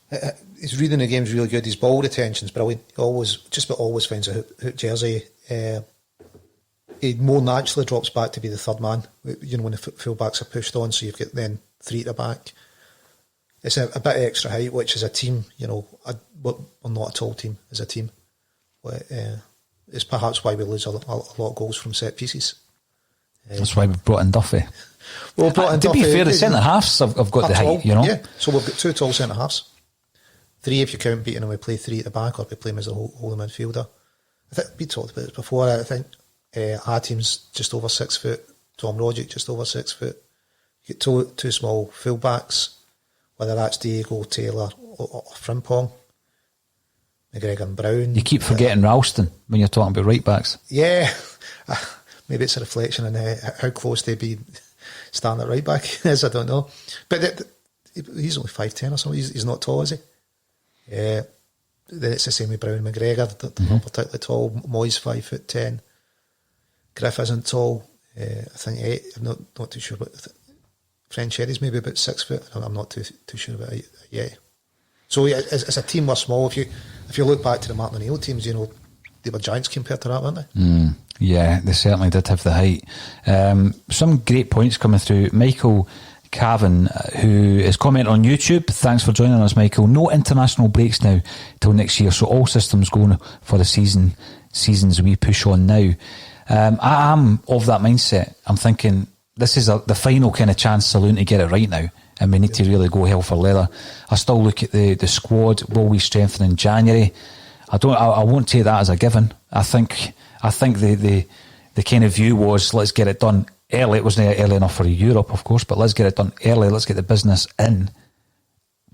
His reading the game's really good. His ball retention's brilliant. He always finds a hook jersey. He more naturally drops back to be the third man. When the full backs are pushed on, so you've got then 3 at the back. it's a bit of extra height, which is a team, we're not a tall team as a team. But, it's perhaps why we lose a lot of goals from set pieces. That's why we've brought in Duffy. Well, to be fair, the centre halves have got the height, Yeah, so we've got 2 tall centre halves. 3 if you count beating, and we play 3 at the back, or we play him as a holding midfielder. I think we talked about this before. I think our team's just over 6 foot. Tom Rogic just over 6 foot. You get two small fullbacks, whether that's Diego, Taylor, or Frimpong. McGregor and Brown. You keep forgetting Ralston when you're talking about right backs. Yeah, maybe it's a reflection on how close they be starting at right back is. I don't know, but he's only 5'10" or something. He's not tall, is he? Yeah. Then it's the same with Brown and McGregor. They're not particularly tall. Moyes 5'10". Griff isn't tall. I think I'm not too sure, but French Eddie's maybe about 6 foot. I'm not too sure about it yet. So yeah, as a team, we're small. If you look back to the Martin O'Neill teams, they were giants compared to that, weren't they? Yeah, they certainly did have the height. Some great points coming through. Michael Cavan, who is commenting on YouTube. Thanks for joining us, Michael. No international breaks now till next year, so all systems going for the seasons we push on now. I am of that mindset. I'm thinking this is the final kind of chance saloon to get it right now, and we need to really go hell for leather. I still look at the squad. Will we strengthen in January? I won't take that as a given. I think the kind of view was, let's get it done early. It wasn't early enough for Europe, of course, but let's get it done early. Let's get the business in.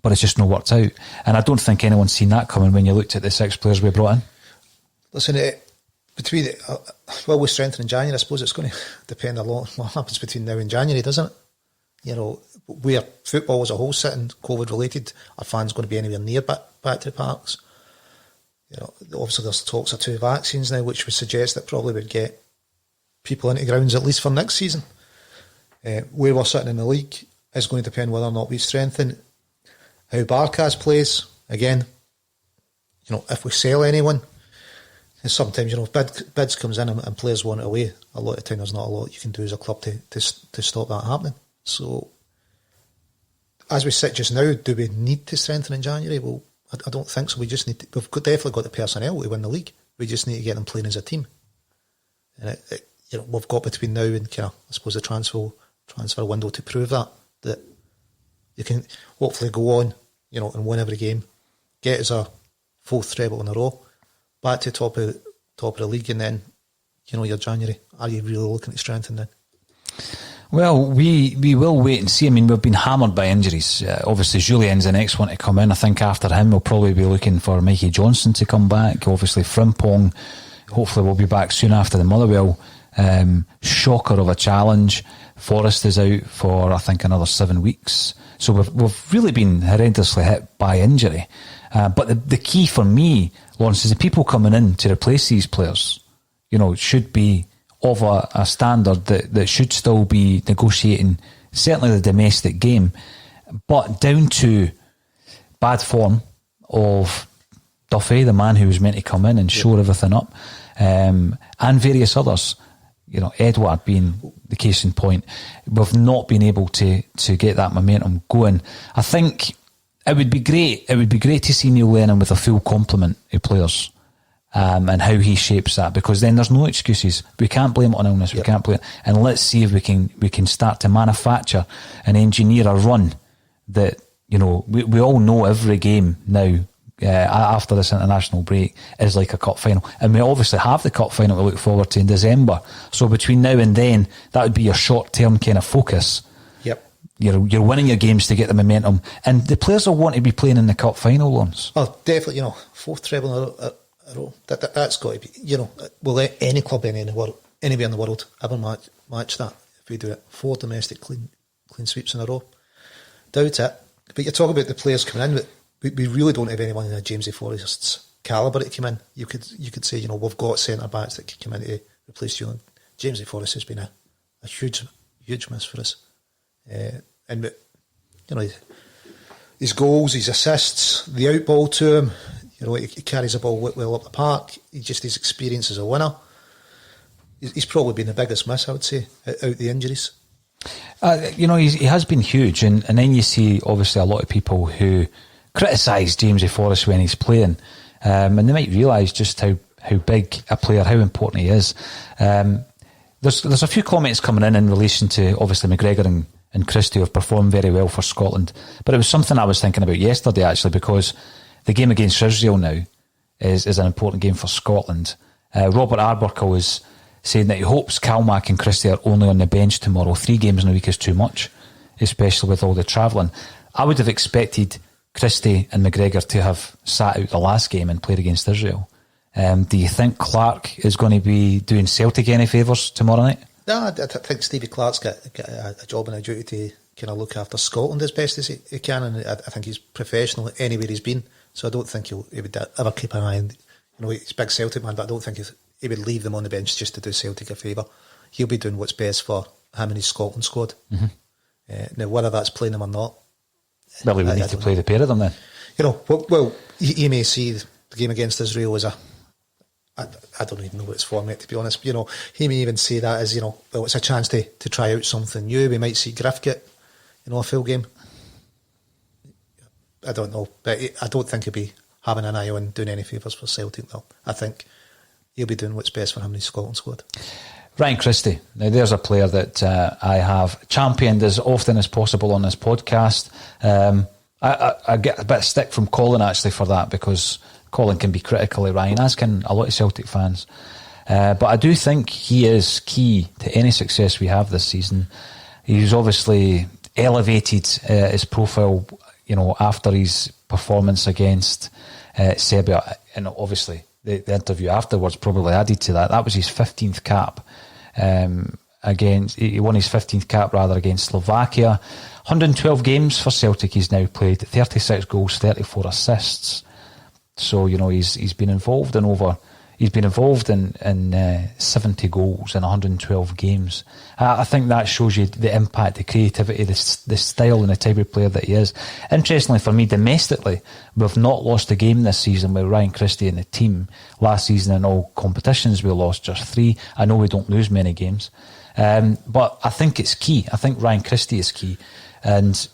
But it's just not worked out. And I don't think anyone's seen that coming when you looked at the 6 players we brought in. Listen, we strengthen in January. I suppose it's going to depend a lot on what happens between now and January, doesn't it? Where football as a whole sitting, COVID related, are fans going to be anywhere near back to the parks? Obviously there's talks of 2 vaccines now, which would suggest that probably would get people into grounds at least for next season. Where we're sitting in the league is going to depend whether or not we strengthen. How Barkas plays, again, if we sell anyone, and sometimes, bids comes in and players want it away. A lot of the time there's not a lot you can do as a club to stop that happening. So, as we sit just now, do we need to strengthen in January? Well, I don't think so. We just need to, definitely got the personnel to win the league. We just need to get them playing as a team. And we've got between now and I suppose the transfer window to prove that you can hopefully go on, and win every game, get us a 4th treble in a row, back to top of the league, and then your January. Are you really looking to strengthen then? Well, we will wait and see. I mean, we've been hammered by injuries. Obviously, Julien's the next one to come in. I think after him, we'll probably be looking for Mikey Johnson to come back. Obviously, Frimpong, hopefully, will be back soon after the Motherwell shocker of a challenge. Forrest is out for, I think, another 7 weeks. So we've really been horrendously hit by injury. But the key for me, Lawrence, is the people coming in to replace these players, should be of a standard that should still be negotiating, certainly the domestic game, but down to bad form of Duffy, the man who was meant to come in and shore everything up, and various others, Edward being the case in point. We've not been able to get that momentum going. I think it would be great. It would be great to see Neil Lennon with a full complement of players. And how he shapes that, because then there's no excuses. We can't blame it on illness. We can't blame it. And let's see if we can start to manufacture and engineer a run that we all know every game now after this international break is like a cup final, and we obviously have the cup final to look forward to in December. So between now and then, that would be your short term kind of focus. Yep. You're winning your games to get the momentum, and the players will want to be playing in the cup final ones. Oh, definitely. 4th treble. That's got to be, will any club anywhere in the world ever match that if we do it? 4 domestic clean sweeps in a row. Doubt it. But you're talking about the players coming in, but we really don't have anyone in a Jamesy Forrest's calibre to come in. You could say, we've got centre backs that could come in to replace Julian. Jamesy Forrest has been a huge miss for us. And his goals, his assists, the outball to him, he carries the ball well up the park. His experience as a winner. He's probably been the biggest miss, I would say, out the injuries. He has been huge, and then you see obviously a lot of people who criticise Jamesy Forrest when he's playing, and they might realise just how big a player, how important he is. There's a few comments coming in relation to obviously McGregor and Christie, who have performed very well for Scotland, but it was something I was thinking about yesterday actually, because the game against Israel now is an important game for Scotland. Robert Arbuckle is saying that he hopes Calmack and Christie are only on the bench tomorrow. 3 games in a week is too much, especially with all the travelling. I would have expected Christie and McGregor to have sat out the last game and played against Israel. Do you think Clark is going to be doing Celtic any favours tomorrow night? No, I think Stevie Clark's got a job and a duty to kind of look after Scotland as best as he can, and I think he's professional anywhere he's been, so I don't think he would ever keep an eye on, he's a big Celtic man, but I don't think he would leave them on the bench just to do Celtic a favour. He'll be doing what's best for him and his Scotland squad. Mm-hmm. Now, whether that's playing them or not, well, he would need to play the pair of them then. Well, he may see the game against Israel as I don't even know what it's format, to be honest. He may even see that as, well, it's a chance to try out something new. We might see Griff get, a full game. I don't know, but I don't think he'll be having an eye on doing any favours for Celtic, though. I think he'll be doing what's best for him in his Scotland squad. Ryan Christie. Now, there's a player that I have championed as often as possible on this podcast. I get a bit of stick from Colin, actually, for that, because Colin can be critical of Ryan, as can a lot of Celtic fans. But I do think he is key to any success we have this season. He's obviously elevated his profile, after his performance against Serbia. And obviously, the interview afterwards probably added to that. That was his 15th cap. He won his 15th cap against Slovakia. 112 games for Celtic he's now played, 36 goals, 34 assists. So, he's been involved in 70 goals in 112 games. I think that shows you the impact, the creativity, the style and the type of player that he is. Interestingly for me, domestically, we've not lost a game this season with Ryan Christie and the team. Last season in all competitions we lost just 3. I know we don't lose many games. But I think it's key. I think Ryan Christie is key. And,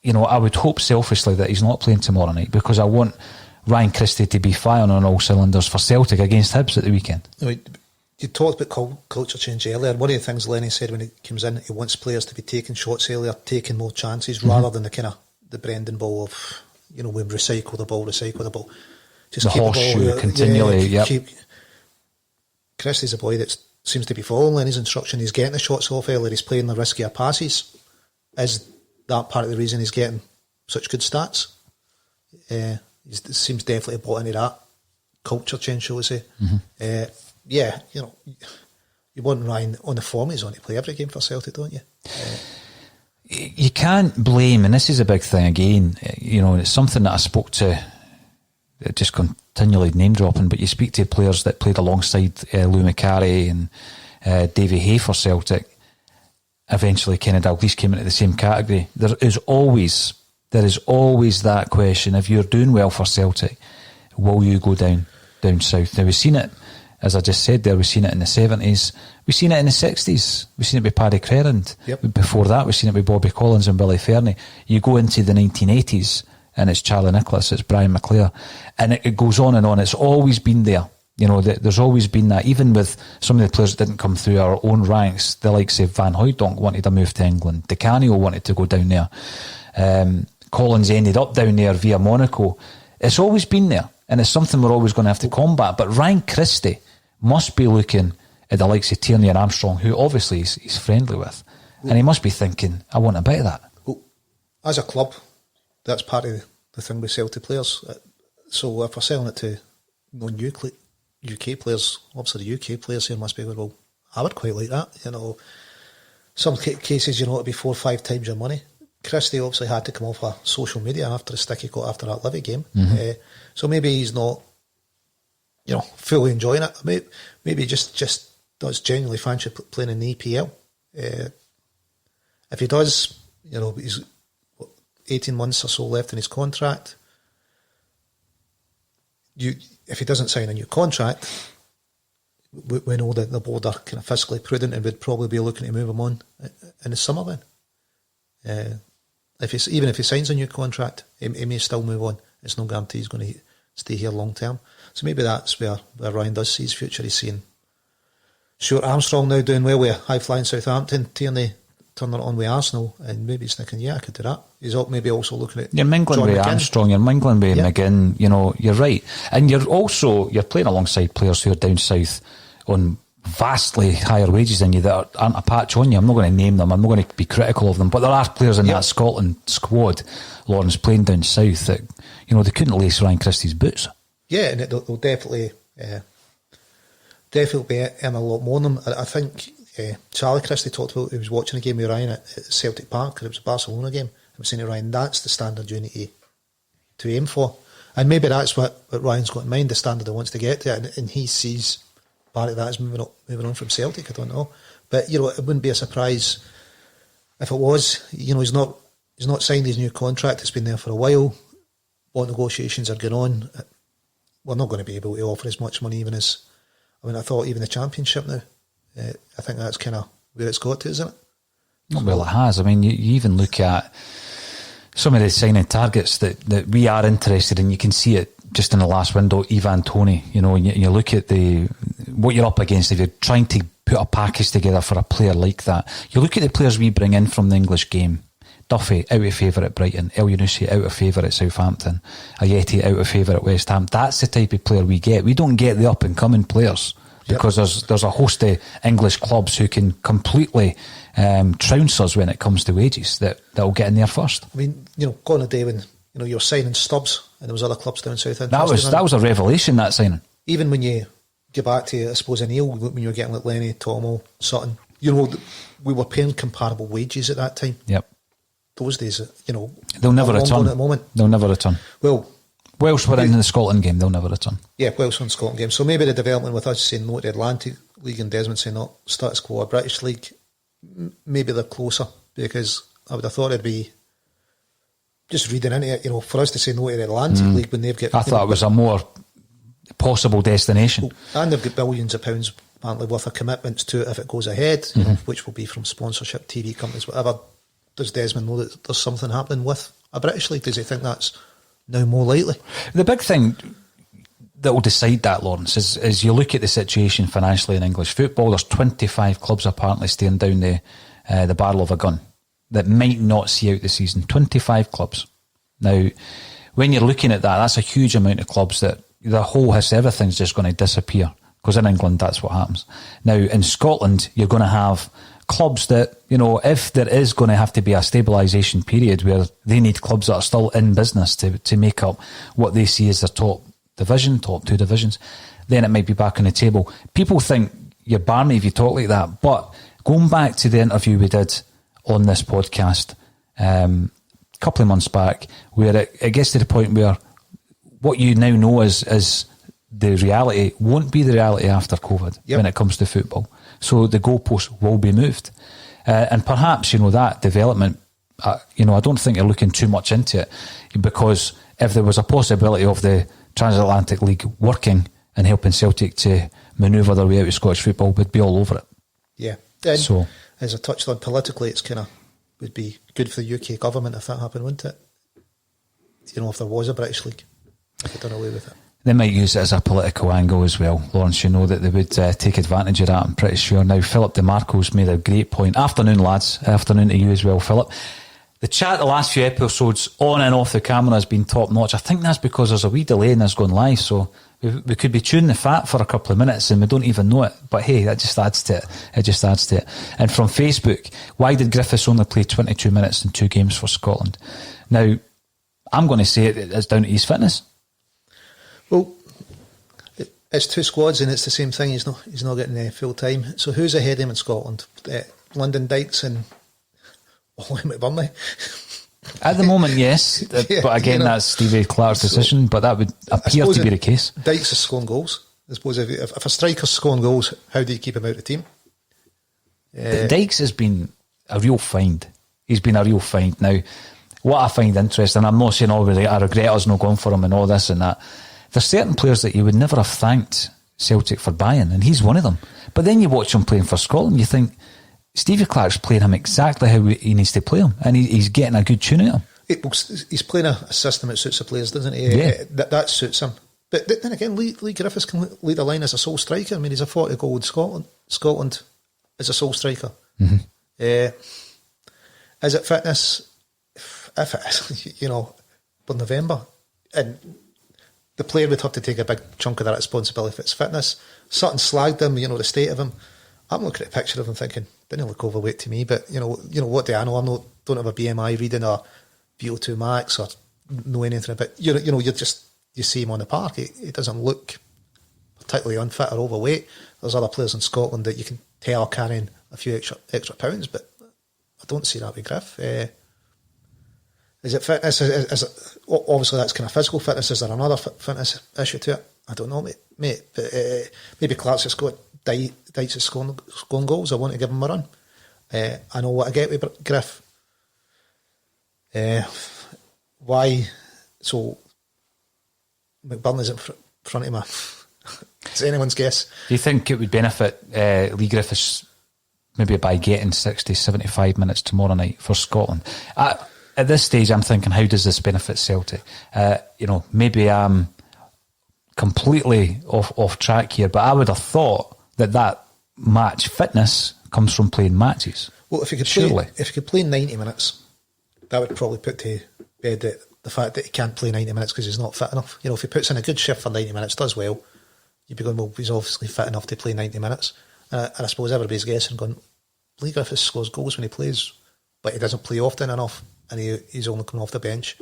I would hope selfishly that he's not playing tomorrow night, because I want Ryan Christie to be firing on all cylinders for Celtic against Hibs at the weekend. You talked about culture change earlier. One of the things Lenny said when he comes in, he wants players to be taking shots earlier, taking more chances, rather than the Brendan ball of, we recycle the ball. Just the keep horseshoe the ball continually, Christie's a boy that seems to be following Lenny's instruction. He's getting the shots off earlier, he's playing the riskier passes. Is that part of the reason he's getting such good stats? He seems definitely bought into that culture change, shall we say. Mm-hmm. You want Ryan on the form he's on to play every game for Celtic, don't you? You can't blame, and this is a big thing again, it's something that I spoke to, just continually name dropping, but you speak to players that played alongside Lou Macari and Davy Hay for Celtic. Eventually Kenny Dalglish came into the same category. There is always that question: if you're doing well for Celtic, will you go down south? Now, we've seen it, as I just said there, we've seen it in the 70s, we've seen it in the 60s, we've seen it with Paddy Crerand. Yep. Before that, we've seen it with Bobby Collins and Billy Fernie. You go into the 1980s and it's Charlie Nicholas, it's Brian McClare, and it goes on and on. It's always been there. There's always been that. Even with some of the players that didn't come through our own ranks, the likes of Van Hooijdonk wanted to move to England, Di Canio wanted to go down there, Collins ended up down there via Monaco. It's always been there, and it's something we're always going to have to combat. But Ryan Christie must be looking at the likes of Tierney and Armstrong, who obviously he's friendly with, and he must be thinking, I want a bit of that. Well, as a club, that's part of the thing with Celtic players. So if we're selling it to non-UK players, obviously the UK players here must be going, well, I would quite like that. Some cases, it'd be 4 or 5 times your money. Christie obviously had to come off of social media after the stick he got after that Livy game. Mm-hmm. So maybe he's not, fully enjoying it. Maybe he just does genuinely fancy playing in the EPL. If he does, he's 18 months or so left in his contract. If he doesn't sign a new contract, we know that the board are kind of fiscally prudent and would probably be looking to move him on in the summer then. Even if he signs a new contract, he may still move on. It's no guarantee he's going to stay here long term. So maybe that's where Ryan does see his future. He's seeing Stuart Armstrong now doing well with high-flying Southampton, turning it on with Arsenal, and maybe he's thinking, I could do that. He's maybe also looking at you're mingling John with McGinn. Armstrong, you're mingling with McGinn, you're right. And you're playing alongside players who are down south on vastly higher wages than you that aren't a patch on you. I'm not going to name them, I'm not going to be critical of them, but there are players in that Scotland squad, Lawrence, playing down south that, they couldn't lace Ryan Christie's boots. Yeah, and they'll definitely be in a lot more than them. I think Charlie Christie talked about he was watching a game with Ryan at Celtic Park, and it was a Barcelona game. I was saying to Ryan, that's the standard you need to aim for. And maybe that's what Ryan's got in mind, the standard he wants to get to, and he sees part of that as moving on from Celtic. I don't know, but it wouldn't be a surprise if it was. He's not signed his new contract. It's been there for a while. What negotiations are going on? We're not going to be able to offer as much money even as. I thought even the Championship now. I think that's kind of where it's got to, isn't it? Well, it has. You even look at some of the signing targets that we are interested in. You can see it just in the last window. Ivan Toney, and you look at what you're up against if you're trying to put a package together for a player like that. You look at the players we bring in from the English game. Duffy out of favour at Brighton, El Yunusi out of favour at Southampton, Ayeti out of favour at West Ham. That's the type of player we get. We don't get the up and coming players because there's a host of English clubs who can completely trounce us when it comes to wages that'll get in there first. Gone a day when you're signing Stubbs and there was other clubs down south. That was a revelation, that signing. Even when you go back to, I suppose, Neil, when you were getting like Lenny, Tomo, Sutton, we were paying comparable wages at that time. Yep. Those days, they'll never return. At the moment. They'll never return. Well, Welsh were in the Scotland game. They'll never return. Yeah, Welsh were in the Scotland game. So maybe the development with us saying no to the Atlantic League and Desmond saying no, status quo, British League, maybe they're closer, because I would have thought it'd be just reading into it. For us to say no to the Atlantic League when they've got. I thought it was a more possible destination. And they've got billions of pounds apparently worth of commitments to it if it goes ahead, which will be from sponsorship, TV companies, whatever. Does Desmond know that there's something happening with a British League? Does he think that's now more likely? The big thing that will decide that, Lawrence, is you look at the situation financially in English football. There's 25 clubs apparently staring down the barrel of a gun that might not see out the season. 25 clubs. Now, when you're looking at that, that's a huge amount of clubs that the whole everything's just going to disappear, because in England that's what happens. Now, in Scotland, you're going to have clubs that, if there is going to have to be a stabilisation period where they need clubs that are still in business to make up what they see as their top division, top two divisions, then it might be back on the table. People think you're barney if you talk like that, but going back to the interview we did on this podcast a couple of months back, where it gets to the point where what you now know is the reality won't be the reality after COVID when it comes to football. So the goalposts will be moved. And perhaps, that development, I don't think you're looking too much into it, because if there was a possibility of the Transatlantic League working and helping Celtic to manoeuvre their way out of Scottish football, we'd be all over it. Yeah. And so, as I touched on politically, it's would be good for the UK government if that happened, wouldn't it? If there was a British League, if they'd done away with it. They might use it as a political angle as well, Lawrence. That they would take advantage of that, I'm pretty sure. Now, Philip DeMarco's made a great point. Afternoon, lads. Afternoon to you as well, Philip. The chat the last few episodes, on and off the camera, has been top notch. I think that's because there's a wee delay in this going live, so we could be chewing the fat for a couple of minutes and we don't even know it. But hey, that just adds to it. It just adds to it. And from Facebook, why did Griffiths only play 22 minutes in 2 games for Scotland? Now, I'm going to say it's down to his fitness. Well, it's 2 squads and it's the same thing. He's not getting full time. So who's ahead of him in Scotland? London Dykes and McBurney. At the moment, yes, but again, that's Stevie Clark's decision. But that would appear to be the case. Dykes is scoring goals. I suppose if a striker's scoring goals, how do you keep him out of the team? Dykes has been a real find. He's been a real find. Now, what I find interesting, I'm not saying I regret us not going for him and all this and that. There's certain players that you would never have thanked Celtic for buying, and he's one of them. But then you watch him playing for Scotland, you think Stevie Clark's playing him exactly how he needs to play him, and he's getting a good tune out of him. He's playing a system that suits the players, doesn't he? Yeah. That suits him. But then again, Lee Griffiths can lead a line as a sole striker. I mean, he's a 40 goal in Scotland as a sole striker. Mm-hmm. Is it fitness? If it is, for November, and the player would have to take a big chunk of that responsibility if it's fitness. Sutton slagged him, the state of him. I'm looking at a picture of him thinking, didn't look overweight to me, but what do I know? Don't have a BMI reading or VO2 max or know anything about. You see him on the park. He doesn't look particularly unfit or overweight. There's other players in Scotland that you can tell are carrying a few extra pounds, but I don't see that with Griff. Is it fitness? Obviously, that's kind of physical fitness. Is there another fitness issue to it? I don't know, mate. But maybe Clark's just got Dykes is scoring goals. I want to give him a run. I know what I get with Griff. Why? So McBurn is in front of him. It's anyone's guess. Do you think it would benefit Lee Griffiths maybe by getting 60, 75 minutes tomorrow night for Scotland? At this stage, I'm thinking, how does this benefit Celtic? Maybe I'm completely off track here, but I would have thought that match fitness comes from playing matches. Well, if you could play 90 minutes, that would probably put to bed the fact that he can't play 90 minutes because he's not fit enough. If he puts in a good shift for 90 minutes, does well, you'd be going, well, he's obviously fit enough to play 90 minutes. And I suppose everybody's guessing, going, Lee Griffiths scores goals when he plays, but he doesn't play often enough, and he's only coming off the bench.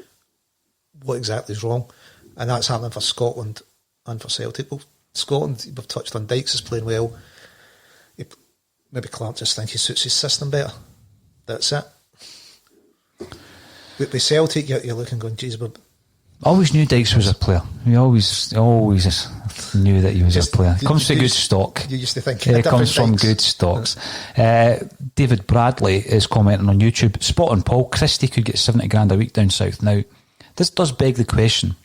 What exactly is wrong? And that's happening for Scotland and for Celtic. Well, Scotland, we've touched on, Dykes is playing well. Maybe Clark just thinks he suits his system better. That's it. With Celtic, you're looking going, geez, but I always knew Dykes was a player. We always knew that he was a player. Comes from good stock. You used to think it comes from good stocks. David Bradley is commenting on YouTube. Spot on, Paul. Christie could get 70 grand a week down south. Now, this does beg the question: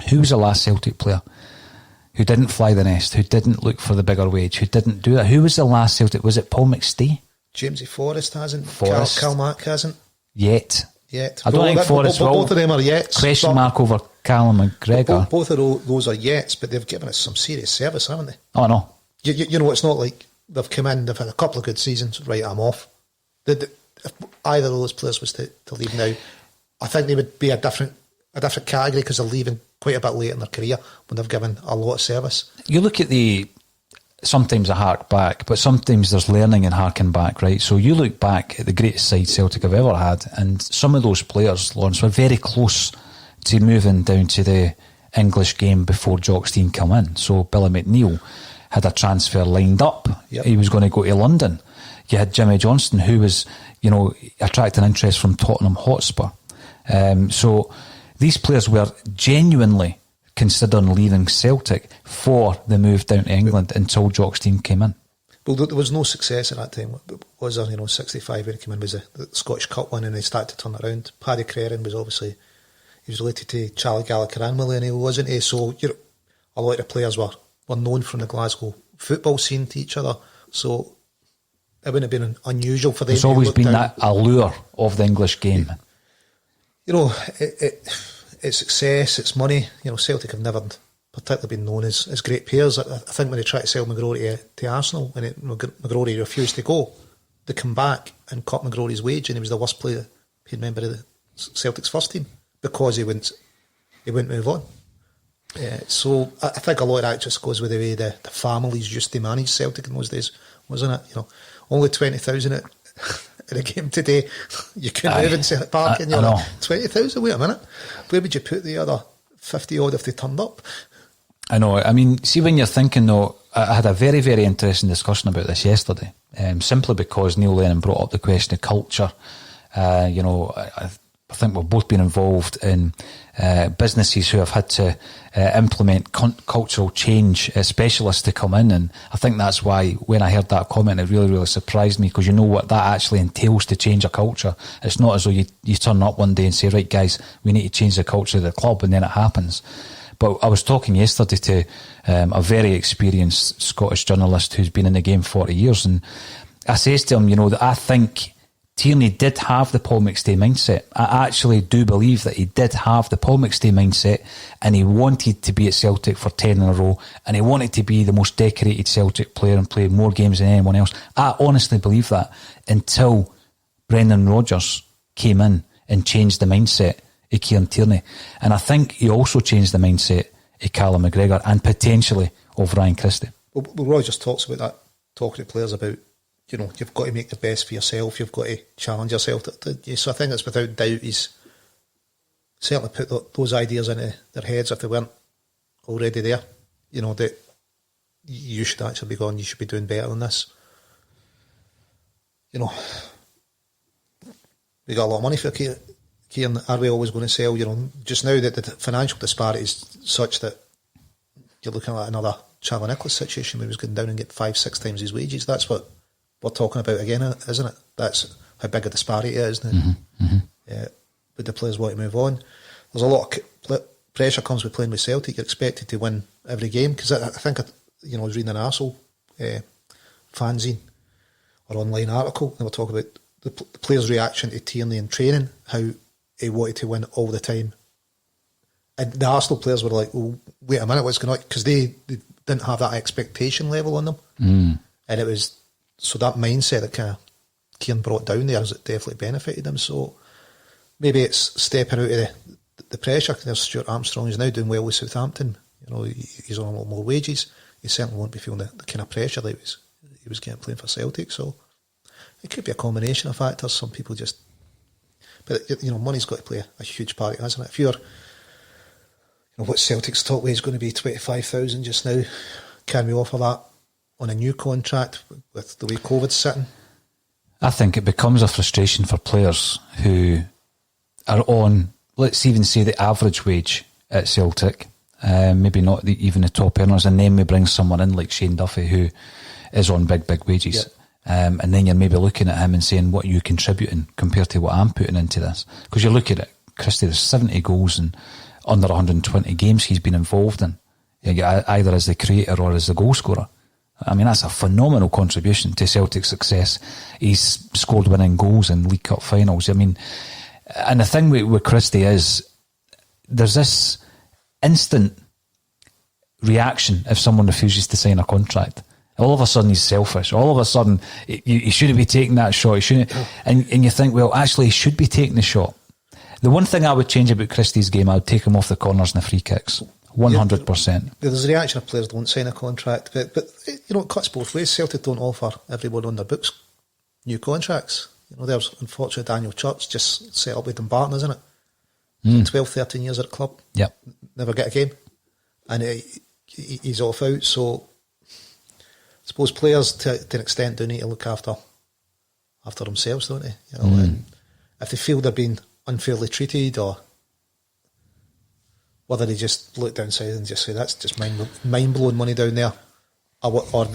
who was the last Celtic player who didn't fly the nest, who didn't look for the bigger wage, who didn't do that? Who was the last Celtic? Was it Paul McStay? Jamesy Forrest hasn't. Cal Mack hasn't yet. I don't think Forrest will. Both of them are yets. Question mark over Callum McGregor. Both of those are yets, but they've given us some serious service, haven't they? Oh, no. It's not like they've come in, they've had a couple of good seasons, right, I'm off. If either of those players was to leave now, I think they would be a different category because they're leaving quite a bit late in their career when they've given a lot of service. You look at sometimes I hark back, but sometimes there's learning and harking back, right? So you look back at the greatest side Celtic have ever had, and some of those players, Lawrence, were very close to moving down to the English game before Jock Stein came in. So Billy McNeil had a transfer lined up. Yep. He was going to go to London. You had Jimmy Johnston, who was, attracting interest from Tottenham Hotspur. So these players were genuinely considering leaving Celtic for the move down to England until Jock Stein came in. Well, there was no success at that time. Was there? 65 when he came in was the Scottish Cup one, and they started to turn it around. Paddy Creran was obviously, he was related to Charlie Gallagher and Millennial, wasn't he? So a lot of the players were known from the Glasgow football scene to each other. So it wouldn't have been unusual for them. There's always been that allure of the English game. It's success, it's money. Celtic have never particularly been known as great players. I think when they tried to sell McGrory to Arsenal, when McGrory refused to go, they come back and cut McGrory's wage, and he was the worst player paid member of the Celtic's first team because he wouldn't move on. So I think a lot of that just goes with the way the families used to manage Celtic in those days, wasn't it? Only 20,000 at a game today. You couldn't move in Celtic Park, and you're like, 20,000. Wait a minute, where would you put the other 50 odd if they turned up? I know. I mean, see, when you're thinking though, I had a very, very interesting discussion about this yesterday, simply because Neil Lennon brought up the question of culture. I think we've both been involved in businesses who have had to implement cultural change specialists to come in, and I think that's why when I heard that comment it really, really surprised me, because you know what that actually entails to change a culture. It's not as though you turn up one day and say, right guys, we need to change the culture of the club, and then it happens. But I was talking yesterday to a very experienced Scottish journalist who's been in the game 40 years, and I says to him, that I think Tierney did have the Paul McStay mindset. I actually do believe that he did have the Paul McStay mindset, and he wanted to be at Celtic for 10 in a row, and he wanted to be the most decorated Celtic player and play more games than anyone else. I honestly believe that until Brendan Rodgers came in and changed the mindset of Kieran Tierney. And I think he also changed the mindset of Callum McGregor and potentially of Ryan Christie. Well, Rodgers talks about that, talking to players about, you've got to make the best for yourself, you've got to challenge yourself. So I think it's without doubt he's certainly put those ideas into their heads if they weren't already there. That you should actually be going, you should be doing better than this. We got a lot of money for Kieran. Are we always going to sell? Just now that the financial disparity is such that you're looking at another Charlie Nicholas situation where he was going down and get 5-6 times his wages. That's what we're talking about again, isn't it? That's how big a disparity it is, isn't it? Mm-hmm. Mm-hmm. But the players want to move on. There's a lot of pressure comes with playing with Celtic. You're expected to win every game, because I think I was reading an Arsenal fanzine or online article, and they were talking about the players' reaction to Tierney in training, how he wanted to win all the time. And the Arsenal players were like, well, wait a minute, what's going on? Because they didn't have that expectation level on them. And it was, so that mindset that kind of Kieran brought down there has definitely benefited them. So maybe it's stepping out of the pressure. There's Stuart Armstrong, he's now doing well with Southampton. He's on a lot more wages. He certainly won't be feeling the kind of pressure that he was getting playing for Celtic. So it could be a combination of factors. Some people just... But, money's got to play a huge part, hasn't it? If you're... what Celtic's top wage is going to be, 25,000 just now. Can we offer that on a new contract with the way COVID's sitting? I think it becomes a frustration for players who are on, let's even say, the average wage at Celtic, maybe not even the top earners, and then we bring someone in like Shane Duffy who is on big wages. Yep. And then you're maybe looking at him and saying, what are you contributing compared to what I'm putting into this? Because you look at it, Christie, there's 70 goals and under 120 games he's been involved in, either as the creator or as the goal scorer. I mean, that's a phenomenal contribution to Celtic's success. He's scored winning goals in League Cup finals. I mean, and the thing with Christie is there's this instant reaction if someone refuses to sign a contract. All of a sudden he's selfish. All of a sudden he shouldn't be taking that shot. He shouldn't. And you think, well, actually he should be taking the shot. The one thing I would change about Christie's game, I would take him off the corners and the free kicks. 100%. There's a reaction of players don't sign a contract, but it cuts both ways. Celtic don't offer everyone on their books new contracts. There's unfortunately Daniel Church just set up with Dumbarton, isn't it? 12, 13 years at the club. Yep. Never get a game, and he's off out. So I suppose players to an extent do need to look after themselves, don't they? And if they feel they're being unfairly treated, or whether they just look down south and just say that's just mind-blowing money down there, or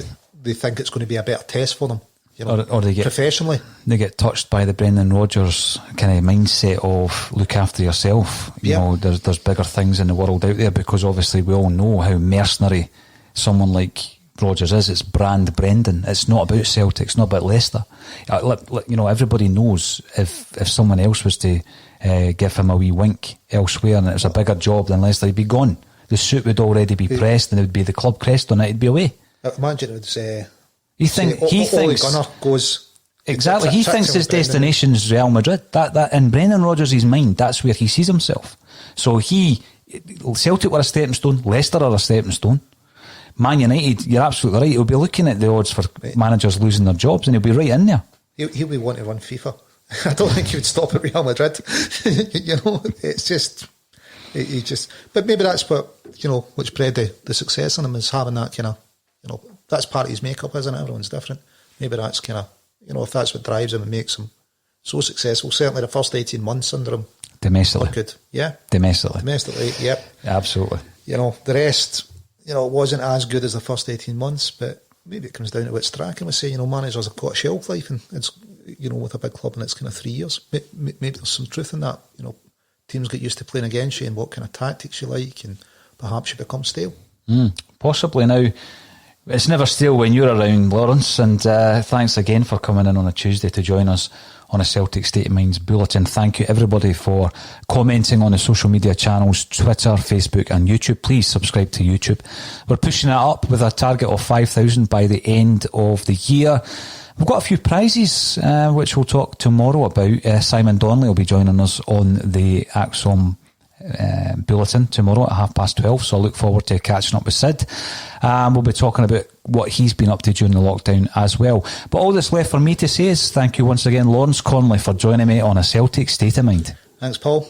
they think it's going to be a better test for them, or they get professionally. They get touched by the Brendan Rodgers kind of mindset of look after yourself. There's bigger things in the world out there, because obviously we all know how mercenary someone like Rodgers is. It's brand Brendan. It's not about Celtic. It's not about Leicester. Everybody knows if someone else was to give him a wee wink elsewhere and it was a bigger job than Leicester, he'd be gone. The suit would already be pressed and it would be the club crest on it. He'd be away. Imagine it was. He thinks Gunner goes exactly. He thinks his destination's Real Madrid. That in Brendan Rodgers' mind, that's where he sees himself. So Celtic were a stepping stone. Leicester are a stepping stone. Man United, you're absolutely right. He'll be looking at the odds for managers losing their jobs, and he'll be right in there. He'll be wanting to run FIFA. I don't think he would stop at Real Madrid. It's just, he just. But maybe that's what's bred the success in him, is having that that's part of his makeup, isn't it? Everyone's different. Maybe that's if that's what drives him and makes him so successful. Certainly the first 18 months under him. Domestically. Good. Yeah. Domestically, yep. Absolutely. The rest, it wasn't as good as the first 18 months, but maybe it comes down to what Strachan was saying. Managers have got a shelf life, and it's, with a big club, and it's kind of 3 years. Maybe there's some truth in that. Teams get used to playing against you and what kind of tactics you like and perhaps you become stale. Possibly. Now, it's never stale when you're around, Lawrence, and thanks again for coming in on a Tuesday to join us on a Celtic State of Mind's Bulletin. Thank you everybody for commenting on the social media channels, Twitter, Facebook and YouTube. Please subscribe to YouTube. We're pushing it up with a target of 5,000 by the end of the year. We've got a few prizes, which we'll talk tomorrow about. Simon Donnelly will be joining us on the Axom Bulletin tomorrow at 12:30, so I look forward to catching up with Sid. We'll be talking about what he's been up to during the lockdown as well. But all that's left for me to say is thank you once again, Lawrence Connolly, for joining me on a Celtic State of Mind. Thanks, Paul.